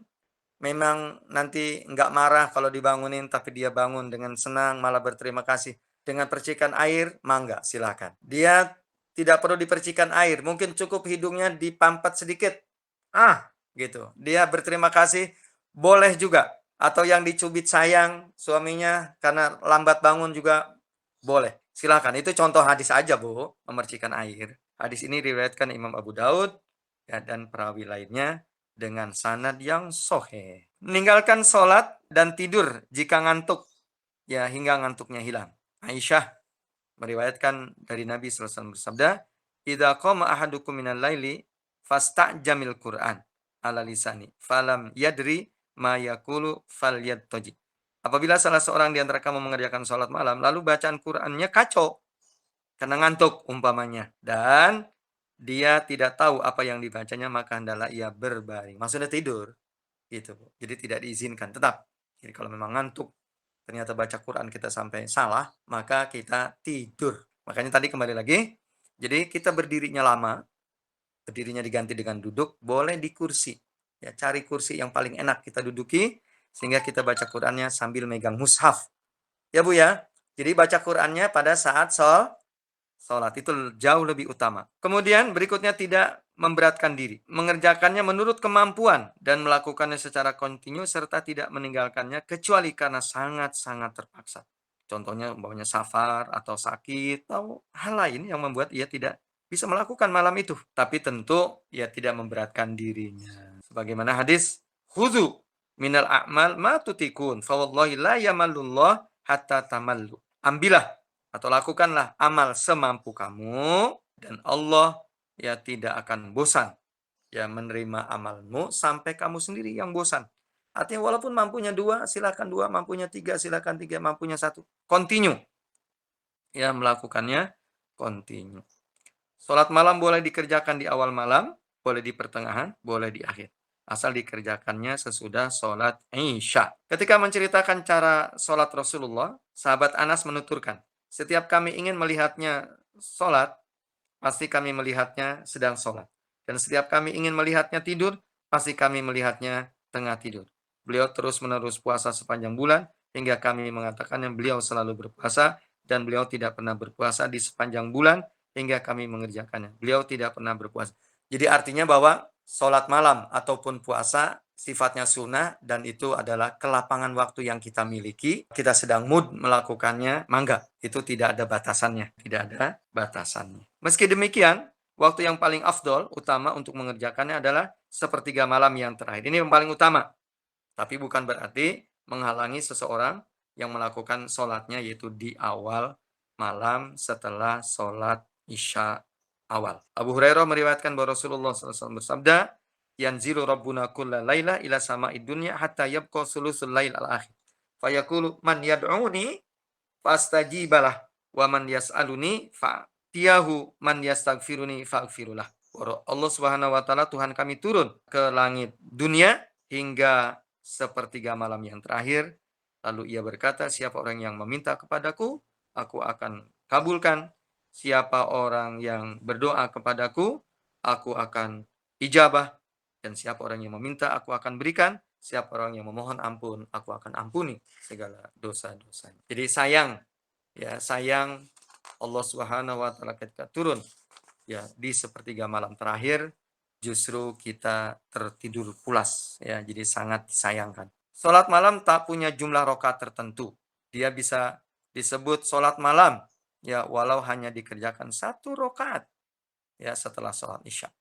memang nanti nggak marah kalau dibangunin, tapi dia bangun dengan senang, malah berterima kasih. Dengan percikan air, mangga, silakan. Dia tidak perlu dipercikan air, mungkin cukup hidungnya dipampat sedikit. Gitu. Dia berterima kasih, boleh juga. Atau yang dicubit sayang suaminya karena lambat bangun juga boleh. Silakan. Itu contoh hadis aja, Bu, memercikan air. Hadis ini diriwayatkan Imam Abu Daud ya, dan perawi lainnya dengan sanad yang sahih. Meninggalkan sholat dan tidur jika ngantuk, ya hingga ngantuknya hilang. Aisyah meriwayatkan dari Nabi SAW bersabda, "Idza qama ahadukum minal laili fasta'jamil Qur'an ala lisani, falam yadri ma yaqulu falyattaji." Apabila salah seorang di antara kamu mengerjakan sholat malam, lalu bacaan Qur'annya kacau karena ngantuk umpamanya, dan dia tidak tahu apa yang dibacanya, maka hendaklah ia berbaring. Maksudnya tidur. Gitu. Jadi tidak diizinkan. Tetap. Jadi kalau memang ngantuk, ternyata baca Quran kita sampai salah, maka kita tidur. Makanya tadi kembali lagi. Jadi kita berdirinya lama, berdirinya diganti dengan duduk, boleh di kursi. Ya, cari kursi yang paling enak kita duduki, sehingga kita baca Qurannya sambil megang mushaf. Ya Bu ya. Jadi baca Qurannya pada saat sholat itu jauh lebih utama. Kemudian berikutnya tidak memberatkan diri. Mengerjakannya menurut kemampuan dan melakukannya secara kontinu serta tidak meninggalkannya kecuali karena sangat-sangat terpaksa. Contohnya umpamanya safar atau sakit atau hal lain yang membuat ia tidak bisa melakukan malam itu. Tapi tentu ia tidak memberatkan dirinya. Sebagaimana hadis, "Khudzu minal a'mal ma tutikun, fa wallahi la yamallullah hatta tamallu." Ambillah atau lakukanlah amal semampu kamu, dan Allah ya tidak akan bosan ya menerima amalmu sampai kamu sendiri yang bosan. Artinya walaupun mampunya 2, silakan 2, mampunya 3, silakan 3, mampunya 1. Continue. Ya melakukannya continue. Sholat malam boleh dikerjakan di awal malam, boleh di pertengahan, boleh di akhir. Asal dikerjakannya sesudah sholat Isya. Ketika menceritakan cara sholat Rasulullah, sahabat Anas menuturkan, setiap kami ingin melihatnya sholat, pasti kami melihatnya sedang sholat. Dan setiap kami ingin melihatnya tidur, pasti kami melihatnya tengah tidur. Beliau terus-menerus puasa sepanjang bulan, hingga kami mengatakan yang beliau selalu berpuasa, dan beliau tidak pernah berpuasa di sepanjang bulan, hingga kami mengerjakannya. Beliau tidak pernah berpuasa. Jadi artinya bahwa sholat malam ataupun puasa sifatnya sunnah, dan itu adalah kelapangan waktu yang kita miliki. Kita sedang mood melakukannya, mangga. Itu tidak ada batasannya. Tidak ada batasannya. Meski demikian, waktu yang paling afdol, utama untuk mengerjakannya adalah sepertiga malam yang terakhir. Ini yang paling utama. Tapi bukan berarti menghalangi seseorang yang melakukan sholatnya, yaitu di awal malam setelah sholat Isya awal. Abu Hurairah meriwayatkan bahwa Rasulullah SAW bersabda, "Yanzilu Rabbuna kulla laila ila sama'id dunya hatta yabqa sulusul lail al-akhir. Fayaqulu man yad'uni fastajibalah wa man yas'aluni fa'tiyahu man yastaghfiruni fa'ghfirulah." Allah Subhanahu wa taala, Tuhan kami turun ke langit dunia hingga sepertiga malam yang terakhir, lalu ia berkata, siapa orang yang meminta kepadaku, aku akan kabulkan. Siapa orang yang berdoa kepadaku, aku akan ijabah. Dan siapa orang yang meminta, aku akan berikan. Siapa orang yang memohon ampun, aku akan ampuni segala dosa-dosanya. Jadi sayang Allah Subhanahu wa taala ketika turun ya di sepertiga malam terakhir, justru kita tertidur pulas ya, jadi sangat disayangkan. Salat malam tak punya jumlah rakaat tertentu. Dia bisa disebut salat malam ya walau hanya dikerjakan 1 rakaat ya setelah salat Isya.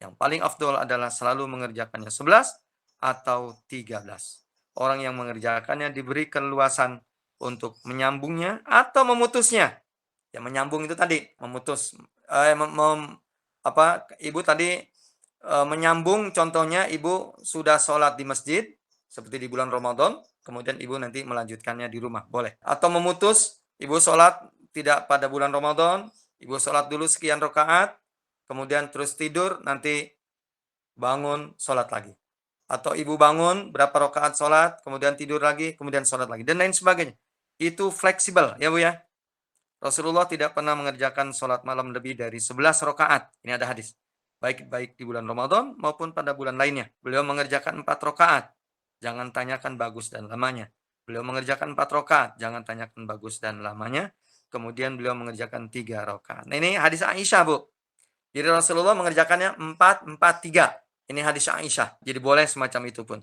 Yang paling afdol adalah selalu mengerjakannya 11 atau 13. Orang yang mengerjakannya diberi keluasan untuk menyambungnya atau memutusnya. Ya menyambung itu tadi memutus ibu tadi menyambung, contohnya ibu sudah sholat di masjid, seperti di bulan Ramadan, kemudian ibu nanti melanjutkannya di rumah, boleh. Atau memutus, ibu sholat tidak pada bulan Ramadan, ibu sholat dulu sekian rakaat, kemudian terus tidur, nanti bangun sholat lagi. Atau ibu bangun berapa rakaat sholat, kemudian tidur lagi, kemudian sholat lagi, dan lain sebagainya. Itu fleksibel ya Bu ya. Rasulullah tidak pernah mengerjakan sholat malam lebih dari 11 rakaat. Ini ada hadis. Baik di bulan Ramadan maupun pada bulan lainnya. Beliau mengerjakan 4 rakaat. Jangan tanyakan bagus dan lamanya. Beliau mengerjakan 4 rakaat. Jangan tanyakan bagus dan lamanya. Kemudian beliau mengerjakan 3 rakaat. Nah, ini hadis Aisyah, Bu. Jadi Rasulullah mengerjakannya 4, 4, 3. Ini hadis Aisyah. Jadi boleh semacam itu pun.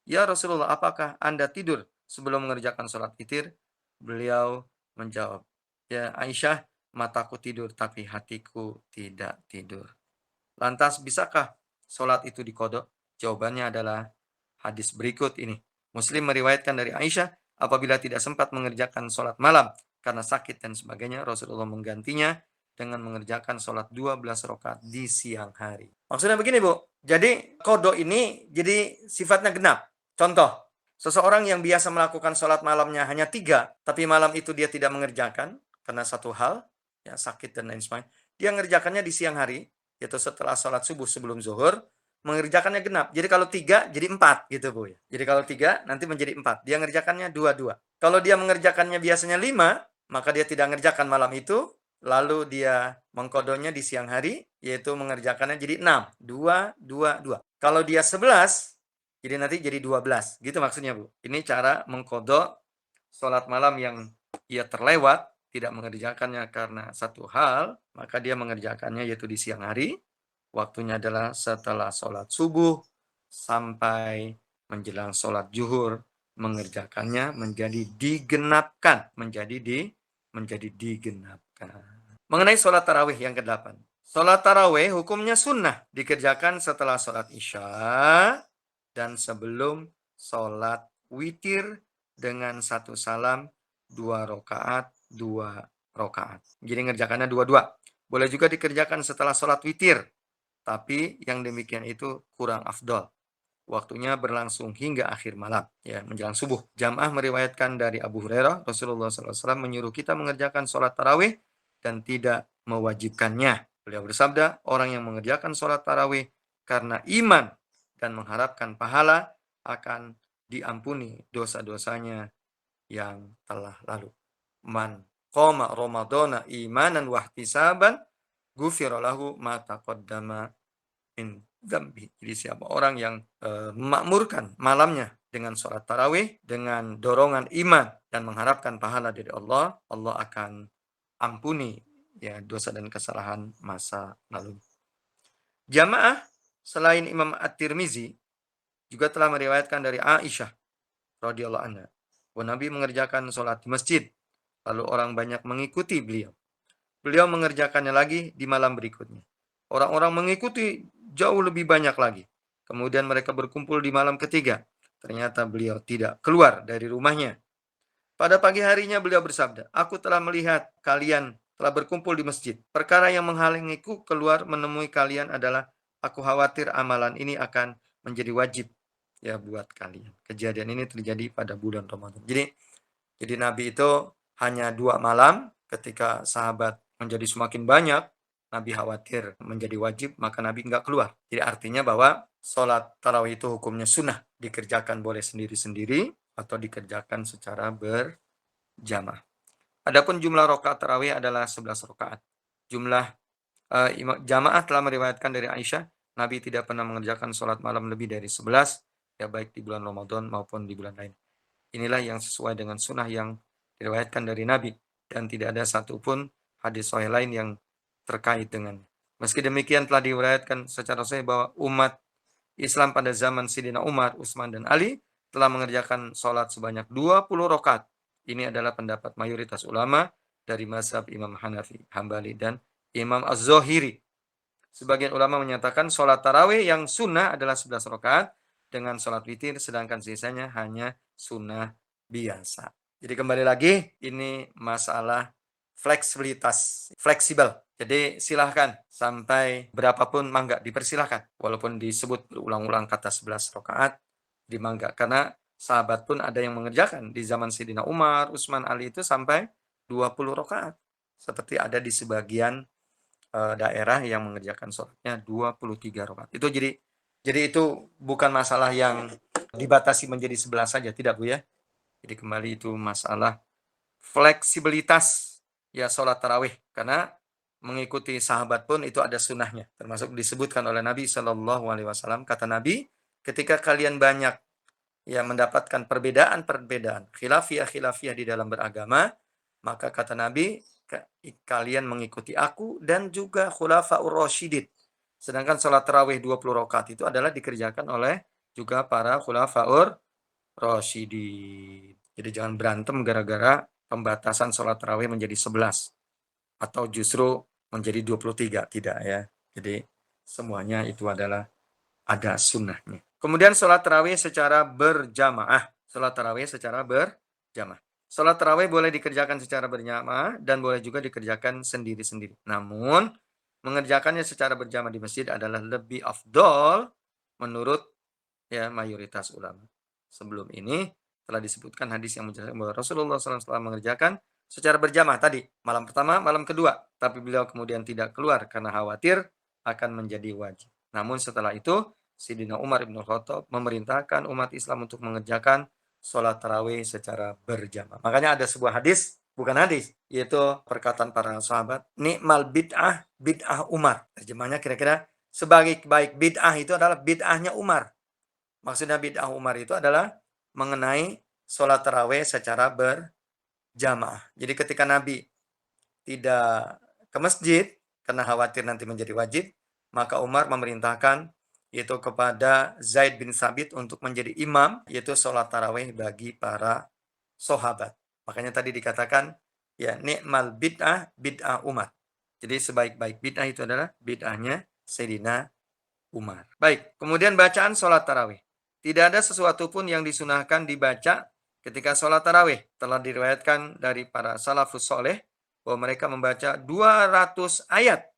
Ya Rasulullah, apakah Anda tidur sebelum mengerjakan sholat witir? Beliau menjawab, ya Aisyah, mataku tidur tapi hatiku tidak tidur. Lantas bisakah sholat itu dikodok? Jawabannya adalah hadis berikut ini. Muslim meriwayatkan dari Aisyah, apabila tidak sempat mengerjakan sholat malam karena sakit dan sebagainya, Rasulullah menggantinya dengan mengerjakan sholat 12 rakaat di siang hari. Maksudnya begini Bu, jadi kodok ini jadi sifatnya genap. Contoh, seseorang yang biasa melakukan sholat malamnya hanya 3, tapi malam itu dia tidak mengerjakan karena satu hal, ya sakit dan lain sebagainya. Dia mengerjakannya di siang hari, yaitu setelah sholat subuh sebelum zuhur, mengerjakannya genap. Jadi kalau 3 jadi 4 gitu Bu ya. Jadi kalau 3 nanti menjadi 4. Dia mengerjakannya 2-2. Kalau dia mengerjakannya biasanya 5, maka dia tidak mengerjakan malam itu, lalu dia mengkodonya di siang hari, yaitu mengerjakannya jadi 6. 2, 2, 2. Kalau dia 11, jadi nanti jadi 12. Gitu maksudnya Bu. Ini cara mengkodok sholat malam yang ia terlewat, tidak mengerjakannya karena satu hal, maka dia mengerjakannya yaitu di siang hari. Waktunya adalah setelah sholat subuh sampai menjelang sholat zuhur. Mengerjakannya menjadi digenapkan. Menjadi digenapkan. Mengenai sholat tarawih yang ke-8. Sholat tarawih hukumnya sunnah. Dikerjakan setelah sholat isya dan sebelum sholat witir dengan 1 salam, 2 rakaat, 2 rakaat. Jadi ngerjakannya 2-2. Boleh juga dikerjakan setelah sholat witir. Tapi yang demikian itu kurang afdol. Waktunya berlangsung hingga akhir malam, ya menjelang subuh. Jamaah meriwayatkan dari Abu Hurairah, Rasulullah SAW menyuruh kita mengerjakan sholat tarawih dan tidak mewajibkannya. Beliau bersabda, orang yang mengerjakan sholat tarawih karena iman dan mengharapkan pahala akan diampuni dosa-dosanya yang telah lalu. Man qoma ramadhana imanan wahtisaban ghufira lahu ma taqaddama min dzambi. Jadi siapa orang yang memakmurkan malamnya dengan sholat tarawih, dengan dorongan iman dan mengharapkan pahala dari Allah, Allah akan ampuni ya dosa dan kesalahan masa lalu. Jamaah selain Imam At-Tirmizi juga telah meriwayatkan dari Aisyah radhiyallahu anha bahwa Nabi mengerjakan sholat di masjid, lalu orang banyak mengikuti beliau. Beliau mengerjakannya lagi di malam berikutnya. Orang-orang mengikuti jauh lebih banyak lagi. Kemudian mereka berkumpul di malam ketiga. Ternyata beliau tidak keluar dari rumahnya. Pada pagi harinya beliau bersabda, aku telah melihat kalian telah berkumpul di masjid. Perkara yang menghalangiku keluar menemui kalian adalah aku khawatir amalan ini akan menjadi wajib ya buat kalian. Kejadian ini terjadi pada bulan Ramadan. Jadi Nabi itu hanya 2 malam ketika sahabat menjadi semakin banyak, Nabi khawatir menjadi wajib, maka Nabi enggak keluar. Jadi artinya bahwa sholat tarawih itu hukumnya sunnah. Dikerjakan boleh sendiri-sendiri atau dikerjakan secara berjamaah. Adapun jumlah rakaat tarawih adalah 11 rakaat. Jumlah jamaah telah meriwayatkan dari Aisyah, Nabi tidak pernah mengerjakan sholat malam lebih dari 11, ya baik di bulan Ramadan maupun di bulan lain. Inilah yang sesuai dengan sunnah yang diriwayatkan dari Nabi. Dan tidak ada satupun hadis sahih lain yang terkait dengan. Meski demikian telah diriwayatkan secara sahih bahwa umat Islam pada zaman Sayyidina Umar, Utsman dan Ali telah mengerjakan sholat sebanyak 20 rakaat. Ini adalah pendapat mayoritas ulama dari mazhab Imam Hanafi, Hambali dan Imam Az-Zahiri. Sebagian ulama menyatakan sholat tarawih yang sunnah adalah 11 rakaat dengan sholat witir, sedangkan sisanya hanya sunnah biasa. Jadi kembali lagi, ini masalah fleksibilitas, fleksibel. Jadi silahkan sampai berapapun mangga dipersilahkan. Walaupun disebut berulang-ulang kata 11 rakaat, di Mangga. Karena sahabat pun ada yang mengerjakan di zaman Sayyidina Umar, Utsman, Ali itu sampai 20 rakaat. Seperti ada di sebagian daerah yang mengerjakan sholatnya 23 rakaat. Itu jadi itu bukan masalah yang dibatasi menjadi 11 saja, tidak Bu ya. Jadi kembali itu masalah fleksibilitas ya sholat tarawih, karena mengikuti sahabat pun itu ada sunnahnya, termasuk disebutkan oleh Nabi Shallallahu Alaihi Wasallam. Kata Nabi, ketika kalian banyak ya mendapatkan perbedaan khilafiyah di dalam beragama, maka kata Nabi, kalian mengikuti aku dan juga khulafaur rasyidin. Sedangkan sholat tarawih 20 rakaat itu adalah dikerjakan oleh juga para khulafaur rasyidin. Jadi jangan berantem gara-gara pembatasan sholat tarawih menjadi 11 atau justru menjadi 23, tidak ya. Jadi semuanya itu adalah ada sunnahnya. Kemudian sholat tarawih secara berjamaah. Sholat tarawih secara berjamaah. Sholat tarawih boleh dikerjakan secara berjamaah dan boleh juga dikerjakan sendiri-sendiri. Namun mengerjakannya secara berjamaah di masjid adalah lebih afdol menurut ya mayoritas ulama. Sebelum ini telah disebutkan hadis yang menjelaskan bahwa Rasulullah SAW telah mengerjakan secara berjamaah tadi, malam pertama, malam kedua. Tapi beliau kemudian tidak keluar karena khawatir akan menjadi wajib. Namun setelah itu, Sayyidina Umar bin Khattab memerintahkan umat Islam untuk mengerjakan sholat tarawih secara berjamaah. Makanya ada sebuah hadis, bukan hadis, yaitu perkataan para sahabat, nikmal bid'ah, bid'ah Umar. Terjemahnya kira-kira, sebaik-baik bid'ah itu adalah bid'ahnya Umar. Maksudnya bid'ah Umar itu adalah mengenai sholat tarawih secara berjamaah. Jadi ketika Nabi tidak ke masjid karena khawatir nanti menjadi wajib, maka Umar memerintahkan yaitu kepada Zaid bin Sabit untuk menjadi imam, yaitu sholat tarawih bagi para sahabat. Makanya tadi dikatakan ya nikmal bid'ah bid'ah Umar. Jadi sebaik-baik bid'ah itu adalah bid'ahnya Sayyidina Umar. Baik, kemudian bacaan sholat tarawih. Tidak ada sesuatu pun yang disunahkan dibaca ketika sholat tarawih. Telah diriwayatkan dari para salafus soleh bahwa mereka membaca 200 ayat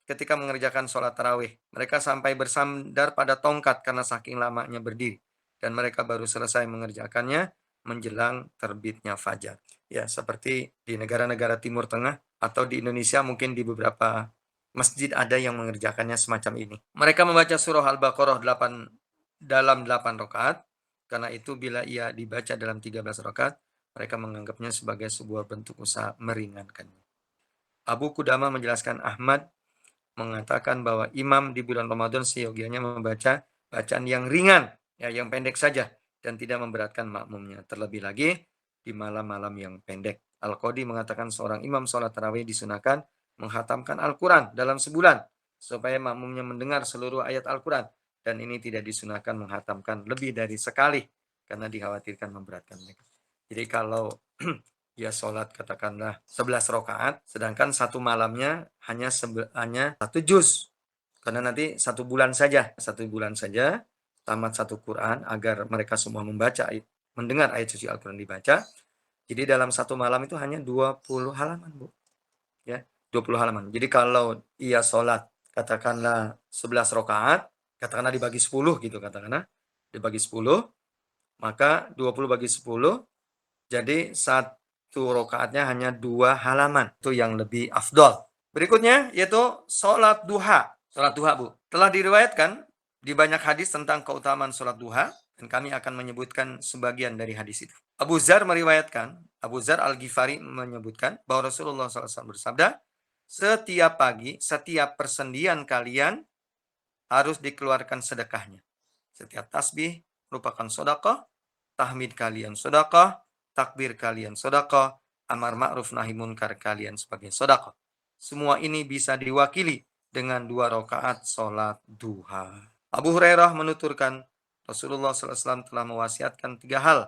ketika mengerjakan sholat tarawih. Mereka sampai bersandar pada tongkat karena saking lamanya berdiri. Dan mereka baru selesai mengerjakannya menjelang terbitnya fajar. Ya, seperti di negara-negara Timur Tengah atau di Indonesia mungkin di beberapa masjid ada yang mengerjakannya semacam ini. Mereka membaca surah Al-Baqarah dalam 8 rakaat. Karena itu bila ia dibaca dalam 13 rakaat, mereka menganggapnya sebagai sebuah bentuk usaha meringankannya. Abu Qudamah menjelaskan Ahmad mengatakan bahwa imam di bulan Ramadan seyogianya membaca bacaan yang ringan, ya, yang pendek saja dan tidak memberatkan makmumnya. Terlebih lagi di malam-malam yang pendek. Al-Qadi mengatakan seorang imam sholat tarawih disunahkan menghatamkan Al-Quran dalam sebulan supaya makmumnya mendengar seluruh ayat Al-Quran, dan ini tidak disunahkan menghatamkan lebih dari sekali karena dikhawatirkan memberatkan mereka. Jadi kalau dia sholat katakanlah 11 rakaat, sedangkan satu malamnya hanya 1 juz, karena nanti 1 bulan saja tamat 1 Quran agar mereka semua mendengar ayat suci Al-Quran dibaca. Jadi dalam 1 malam itu hanya 20 halaman, Bu. Ya, 20 halaman. Jadi kalau ia sholat katakanlah 11 rakaat, katakanlah dibagi 10 gitu, katakanlah dibagi 10, maka 20 bagi 10, jadi 1 rakaatnya hanya 2 halaman. Itu yang lebih afdol. Berikutnya yaitu sholat duha. Sholat duha, Bu. Telah diriwayatkan di banyak hadis tentang keutamaan sholat duha, dan kami akan menyebutkan sebagian dari hadis itu. Abu Zar Al-Ghifari menyebutkan bahwa Rasulullah SAW bersabda, setiap pagi, setiap persendian kalian harus dikeluarkan sedekahnya. Setiap tasbih merupakan sedekah, tahmid kalian sedekah, takbir kalian sedekah, amar ma'ruf nahi munkar kalian sebagai sedekah. Semua ini bisa diwakili dengan 2 rakaat sholat duha. Abu Hurairah menuturkan, Rasulullah SAW telah mewasiatkan 3 hal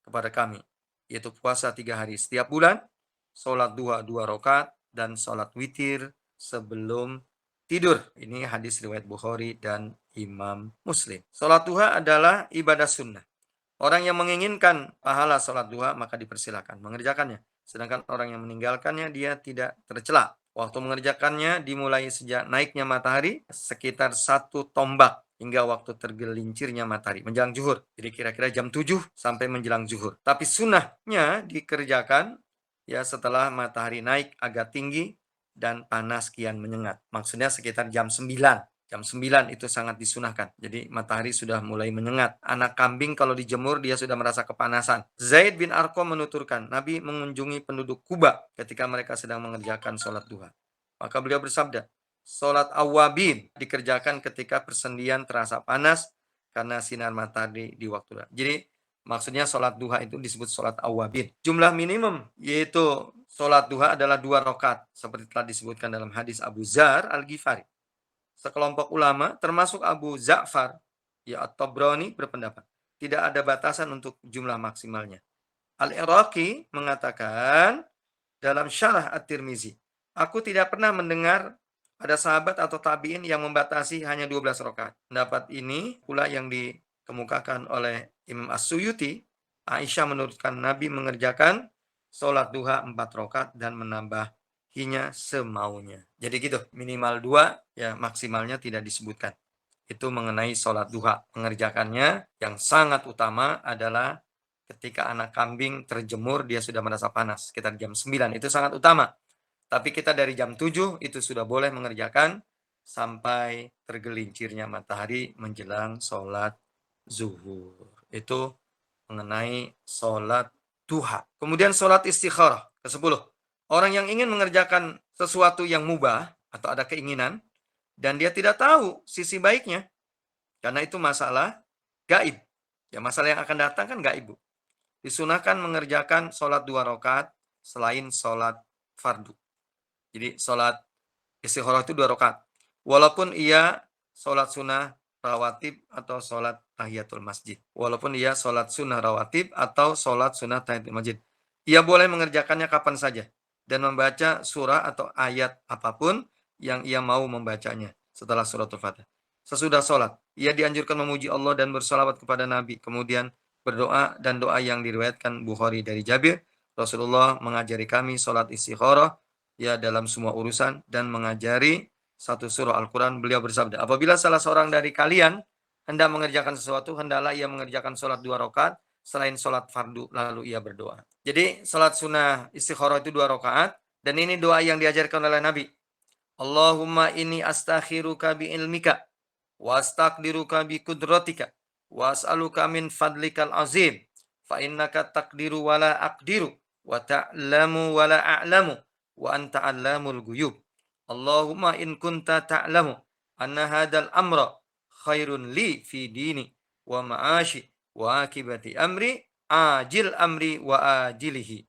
kepada kami, yaitu puasa 3 hari setiap bulan, sholat duha 2 rakaat, dan sholat witir sebelum tidur. Ini hadis riwayat Bukhari dan Imam Muslim. Sholat duha adalah ibadah sunnah. Orang yang menginginkan pahala sholat duha maka dipersilakan mengerjakannya. Sedangkan orang yang meninggalkannya dia tidak tercela. Waktu mengerjakannya dimulai sejak naiknya matahari sekitar 1 tombak hingga waktu tergelincirnya matahari, menjelang zuhur. Jadi kira-kira jam 7 sampai menjelang zuhur. Tapi sunnahnya dikerjakan ya setelah matahari naik agak tinggi dan panas kian menyengat. Maksudnya sekitar jam 9. Jam 9 itu sangat disunahkan. Jadi matahari sudah mulai menyengat. Anak kambing kalau dijemur dia sudah merasa kepanasan. Zaid bin Arqam menuturkan, Nabi mengunjungi penduduk Kuba ketika mereka sedang mengerjakan sholat duha. Maka beliau bersabda, sholat awabin dikerjakan ketika persendian terasa panas karena sinar matahari di waktu duha. Jadi maksudnya sholat duha itu disebut sholat awabin. Jumlah minimum yaitu sholat duha adalah 2 rakaat seperti telah disebutkan dalam hadis Abu Dzar Al-Ghifari. Sekelompok ulama termasuk Abu Ja'far ya At-Tabrani berpendapat tidak ada batasan untuk jumlah maksimalnya. Al-Iraqi mengatakan dalam Syarah At-Tirmizi, aku tidak pernah mendengar ada sahabat atau tabi'in yang membatasi hanya 12 rakaat. Pendapat ini pula yang dikemukakan oleh Imam As-Suyuti. Aisyah menurutkan Nabi mengerjakan sholat duha 4 rakaat dan menambahinya semaunya. Jadi gitu, minimal 2, ya maksimalnya tidak disebutkan. Itu mengenai sholat duha. Mengerjakannya yang sangat utama adalah ketika anak kambing terjemur, dia sudah merasa panas, sekitar jam 9, itu sangat utama. Tapi kita dari jam 7 itu sudah boleh mengerjakan sampai tergelincirnya matahari menjelang sholat zuhur. Itu mengenai sholat duha. Kemudian sholat istikharah, ke-10. Orang yang ingin mengerjakan sesuatu yang mubah atau ada keinginan, dan dia tidak tahu sisi baiknya, karena itu masalah gaib. Ya, masalah yang akan datang kan gaib, Bu. Disunahkan mengerjakan sholat 2 rakaat selain sholat fardu. Jadi sholat istikharah itu 2 rakaat. Walaupun ia sholat sunnah rawatib atau sholat tahiyatul masjid. Walaupun ia sholat sunnah rawatib atau sholat sunnah tahiyatul masjid. Ia boleh mengerjakannya kapan saja. Dan membaca surah atau ayat apapun yang ia mau membacanya setelah suratul Fatihah. Sesudah sholat, ia dianjurkan memuji Allah dan bersalawat kepada Nabi. Kemudian berdoa, dan doa yang diriwayatkan Bukhari dari Jabir, Rasulullah mengajari kami sholat istikharah ya dalam semua urusan dan mengajari satu surah Al-Quran. Beliau bersabda, apabila salah seorang dari kalian hendak mengerjakan sesuatu, hendaklah ia mengerjakan sholat 2 rakaat selain sholat fardu, lalu ia berdoa. Jadi sholat sunnah istikharah itu 2 rakaat, dan ini doa yang diajarkan oleh Nabi. Allahumma inni astakhiruka bi ilmika wa astaqdiruka bi kudratika wa as'aluka min fadlikal azim fa innaka taqdiru wa la aqdiru wa ta'lamu wa la a'lamu wa anta 'allamul ghuyub. Allahumma in kunta ta'lamu anna hadzal amra khairun li fi dini wa ma'ashi wa akibati amri ajil amri wa ajilihi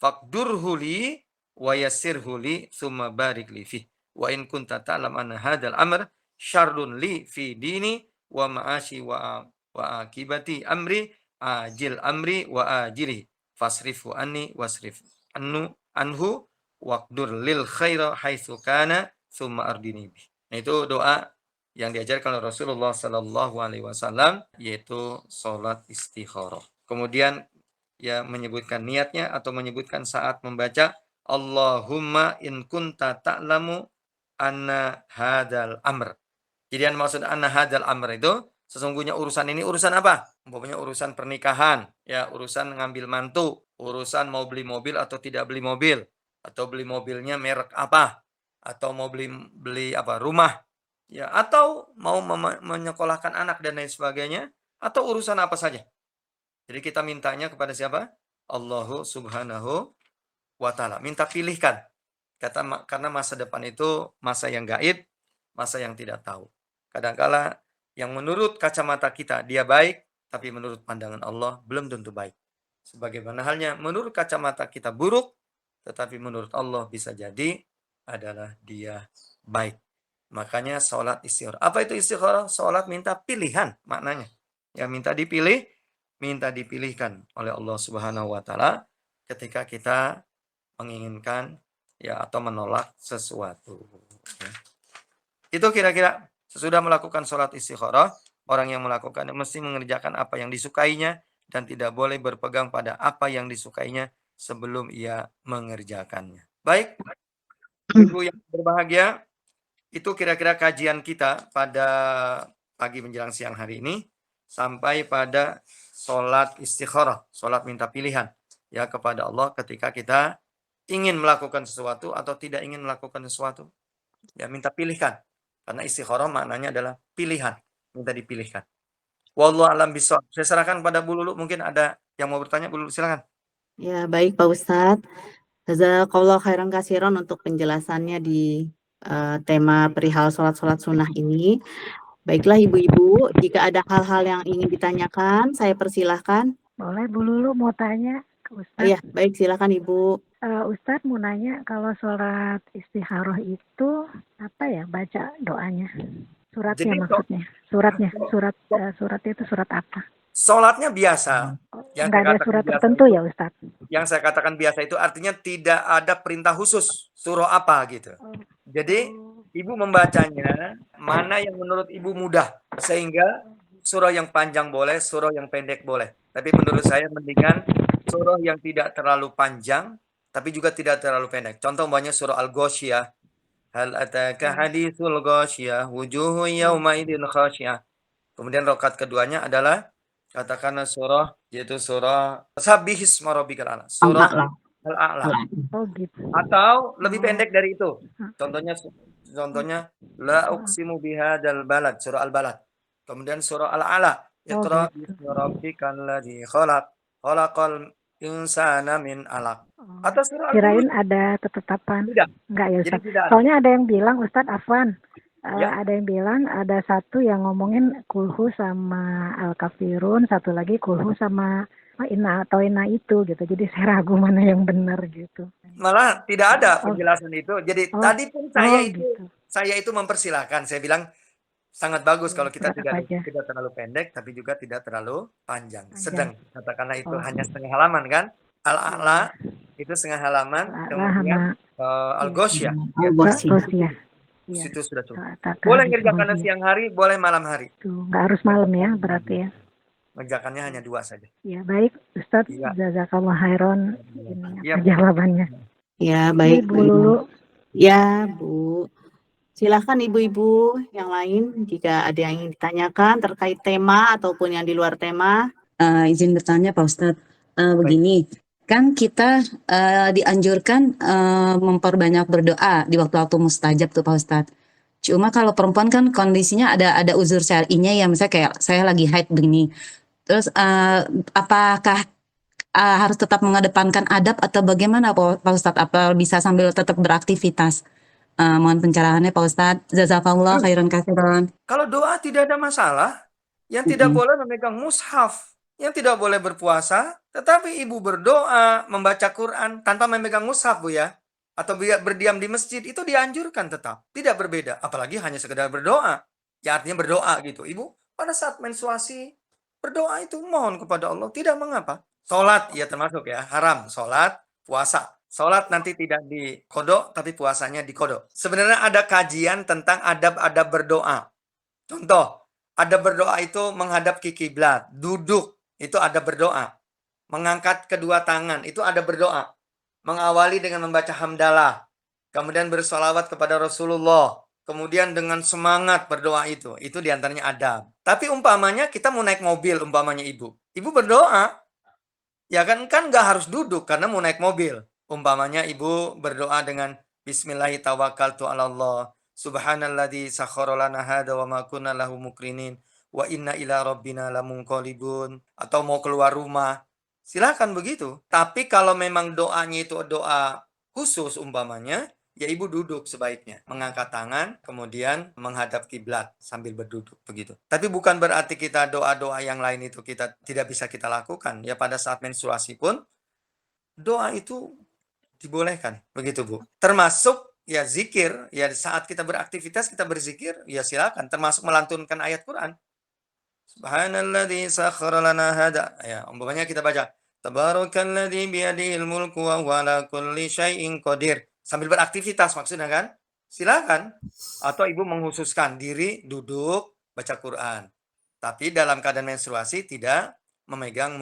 faqdurhu li wa yassirhu li thumma barik li fi wa in kunta ta'lam anna hadzal amr syarrun li fi dini wa ma'ashi wa akibati amri ajil amri wa ajilihi fasrifu anni wasrif anhu waqdur lil khaira haitsu kana tsumma ardini bi. Nah, itu doa yang diajarkan oleh Rasulullah sallallahu alaihi wasallam, yaitu salat istikharah. Kemudian ya menyebutkan niatnya atau menyebutkan saat membaca Allahumma in kunta ta'lamu anna hadzal amr. Jadi yang maksud anna hadzal amr itu sesungguhnya urusan ini urusan apa? Umpamanya urusan pernikahan, ya urusan ngambil mantu, urusan mau beli mobil atau tidak beli mobil, atau beli mobilnya merek apa, atau mau beli apa rumah, ya atau mau menyekolahkan anak dan lain sebagainya, atau urusan apa saja. Jadi kita mintanya kepada siapa? Allah Subhanahu wa Ta'ala. Minta pilihkan. Karena masa depan itu masa yang gaib, masa yang tidak tahu. Kadangkala yang menurut kacamata kita dia baik, tapi menurut pandangan Allah belum tentu baik. Sebagaimana halnya menurut kacamata kita buruk, tetapi menurut Allah bisa jadi adalah dia baik. Makanya sholat istikharah. Apa itu istikharah? Sholat minta pilihan maknanya. Ya minta dipilih, minta dipilihkan oleh Allah Subhanahu wa Ta'ala ketika kita menginginkan ya atau menolak sesuatu. Ya. Itu kira-kira sesudah melakukan sholat istikharah, orang yang melakukan mesti mengerjakan apa yang disukainya dan tidak boleh berpegang pada apa yang disukainya sebelum ia mengerjakannya. Baik, Ibu yang berbahagia, itu kira-kira kajian kita pada pagi menjelang siang hari ini sampai pada sholat istikharah, sholat minta pilihan ya kepada Allah ketika kita ingin melakukan sesuatu atau tidak ingin melakukan sesuatu. Ya minta pilihkan. Karena istikharah maknanya adalah pilihan, minta dipilihkan. Wallahu a'lam bishawab. Saya serahkan pada Bu Lulu, mungkin ada yang mau bertanya, Bu Lulu silakan. Ya, baik Pak Ustadz. Jazakallah khairan kasiron untuk penjelasannya di tema perihal sholat-sholat sunnah ini. Baiklah ibu-ibu, jika ada hal-hal yang ingin ditanyakan, saya persilahkan. Boleh Bu Lulu mau tanya ke Ustadz? Iya, baik silakan Ibu. Ustadz mau nanya, kalau sholat istikharah itu apa ya baca doanya? Suratnya Jadi, maksudnya. Suratnya itu surat apa? Sholatnya biasa. Yang Enggak saya ada katakan surat biasa tertentu itu- ya Ustadz? Yang saya katakan biasa itu artinya tidak ada perintah khusus, surah apa gitu. Jadi ibu membacanya mana yang menurut ibu mudah, sehingga surah yang panjang boleh, surah yang pendek boleh. Tapi menurut saya mendingan surah yang tidak terlalu panjang, tapi juga tidak terlalu pendek. Contoh banyak surah Al-Ghasyiyah. Hal ataka hadithul ghasyiyah wujuhu yawma idin khasyiyah. Kemudian rakaat keduanya adalah katakanlah surah yaitu surah Sabbihisma rabbikal a'la. Surah Al-A'la. Al-A'la. Oh gitu. Atau lebih pendek dari itu. Contohnya la uqsimu bihadzal balad, surah Al-Balad. Kemudian surah Al-A'la, Iqra bismi rabbikal ladzi khalaq, khalaqal insana min 'alaq. Atau surah Kirain Al-Buruj. ada ketetapan. Tidak. Enggak ya Jadi Ustadz. tidak ada. Soalnya ada yang bilang Ustadz Afwan. Ya. Ada yang bilang ada satu yang ngomongin kulhu sama al-kafirun, satu lagi kulhu sama inna atau inna itu gitu. Jadi saya ragu mana yang benar gitu. Malah tidak ada Oh. penjelasan itu. Jadi Oh. tadi pun Gitu. saya itu mempersilahkan. Saya bilang sangat bagus kalau kita Surat apa aja? tidak terlalu pendek tapi juga tidak terlalu panjang. Panjang. Sedang katakanlah itu Oh. hanya setengah halaman kan? Al-A'la itu setengah halaman, Al-A'la kemudian Al-Ghasyiyah ya, Ghasyiyah. Iya. itu sudah cukup. Ataka Boleh hadis ngerjakannya ghasyiyah. siang hari, boleh malam hari. Tuh, nggak harus malam ya berarti ya. Ngerjakannya hanya 2 saja. Ya baik Ustadz, Iya. jazakallah khairan ini Iya. jawabannya. Ya, Ini baik Bu Lulu. Ya, Bu. Silahkan ibu-ibu yang lain jika ada yang ingin ditanyakan terkait tema ataupun yang di luar tema. Izin bertanya Pak Ustadz, begini, kan kita dianjurkan memperbanyak berdoa di waktu-waktu mustajab tuh Pak Ustadz. Cuma kalau perempuan kan kondisinya ada uzur syar'inya ya, misalnya kayak saya lagi haid begini. Terus apakah harus tetap mengedepankan adab atau bagaimana Pak Ustadz? Apa bisa sambil tetap beraktivitas? Mohon pencerahannya Pak Ustadz. Jazakallah khairan katsiran. Kalau doa tidak ada masalah. Yang tidak boleh memegang mushaf, yang tidak boleh berpuasa, tetapi ibu berdoa, membaca Quran tanpa memegang mushaf Bu ya, atau berdiam di masjid itu dianjurkan tetap, tidak berbeda. Apalagi hanya sekedar berdoa, ya artinya berdoa gitu. Ibu pada saat menstruasi berdoa itu mohon kepada Allah, tidak mengapa. Sholat ya termasuk ya, haram sholat, puasa. Sholat nanti tidak dikodok, tapi puasanya dikodok. Sebenarnya ada kajian tentang adab-adab berdoa. Contoh, adab berdoa itu menghadap ke kiblat, duduk itu ada berdoa, mengangkat kedua tangan itu ada berdoa, mengawali dengan membaca hamdalah, kemudian bersolawat kepada Rasulullah, kemudian dengan semangat berdoa itu diantaranya adab. Tapi umpamanya kita mau naik mobil, umpamanya ibu berdoa, ya kan nggak harus duduk karena mau naik mobil. Umpamanya ibu berdoa dengan Bismillahirrahmanirrahim. Subhanalladzi sakhkhara lana hadza wa ma kunna lahu muqrinin wa inna ila rabbina lamunqalibun. Atau mau keluar rumah, silakan begitu. Tapi kalau memang doanya itu doa khusus umpamanya, ya ibu duduk sebaiknya, mengangkat tangan, kemudian menghadap kiblat sambil berduduk begitu. Tapi bukan berarti kita doa-doa yang lain itu kita tidak bisa kita lakukan. Ya pada saat menstruasi pun doa itu dibolehkan begitu Bu. Termasuk ya zikir, ya saat kita beraktivitas kita berzikir, ya silakan, termasuk melantunkan ayat Quran. Subhanalladzi sakhkhara lana hadza. Ya, umpamanya kita baca Tabarakalladzi biyadihil mulku wa huwa ala kulli syai'in qadir. Sambil beraktivitas maksudnya kan? Silakan. Atau ibu menghususkan diri duduk baca Quran. Tapi dalam keadaan menstruasi tidak memegang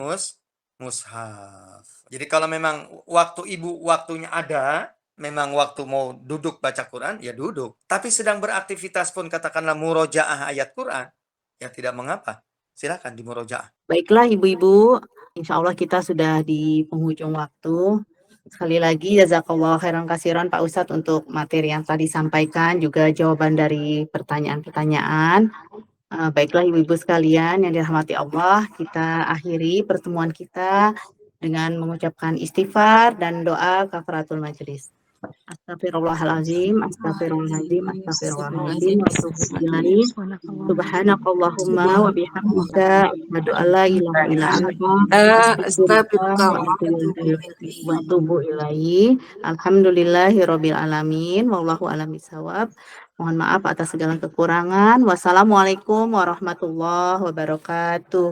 mushaf. Jadi kalau memang waktunya ada, memang waktu mau duduk baca Quran, ya duduk. Tapi sedang beraktivitas pun katakanlah murojaah ayat Quran, ya tidak mengapa. Silakan dimurojaah. Baiklah ibu-ibu, insya Allah kita sudah di penghujung waktu. Sekali lagi jazakallah khairan kasiran Pak Ustadz untuk materi yang tadi disampaikan, juga jawaban dari pertanyaan-pertanyaan. Baiklah ibu-ibu sekalian yang dirahmati Allah, kita akhiri pertemuan kita dengan mengucapkan istighfar dan doa kafaratul majelis. Astagfirullahaladzim, astagfirullahaladzim, astagfirullahaladzim, wa atubu ilaih. Subhanakallahumma wa bihamdika asyhadu an la ilaha illa anta astaghfiruka wa atubu ilaih. Alhamdulillahirabbil alamin, wallahu a'lam bishawab. Mohon maaf atas segala kekurangan. Wassalamualaikum warahmatullahi wabarakatuh.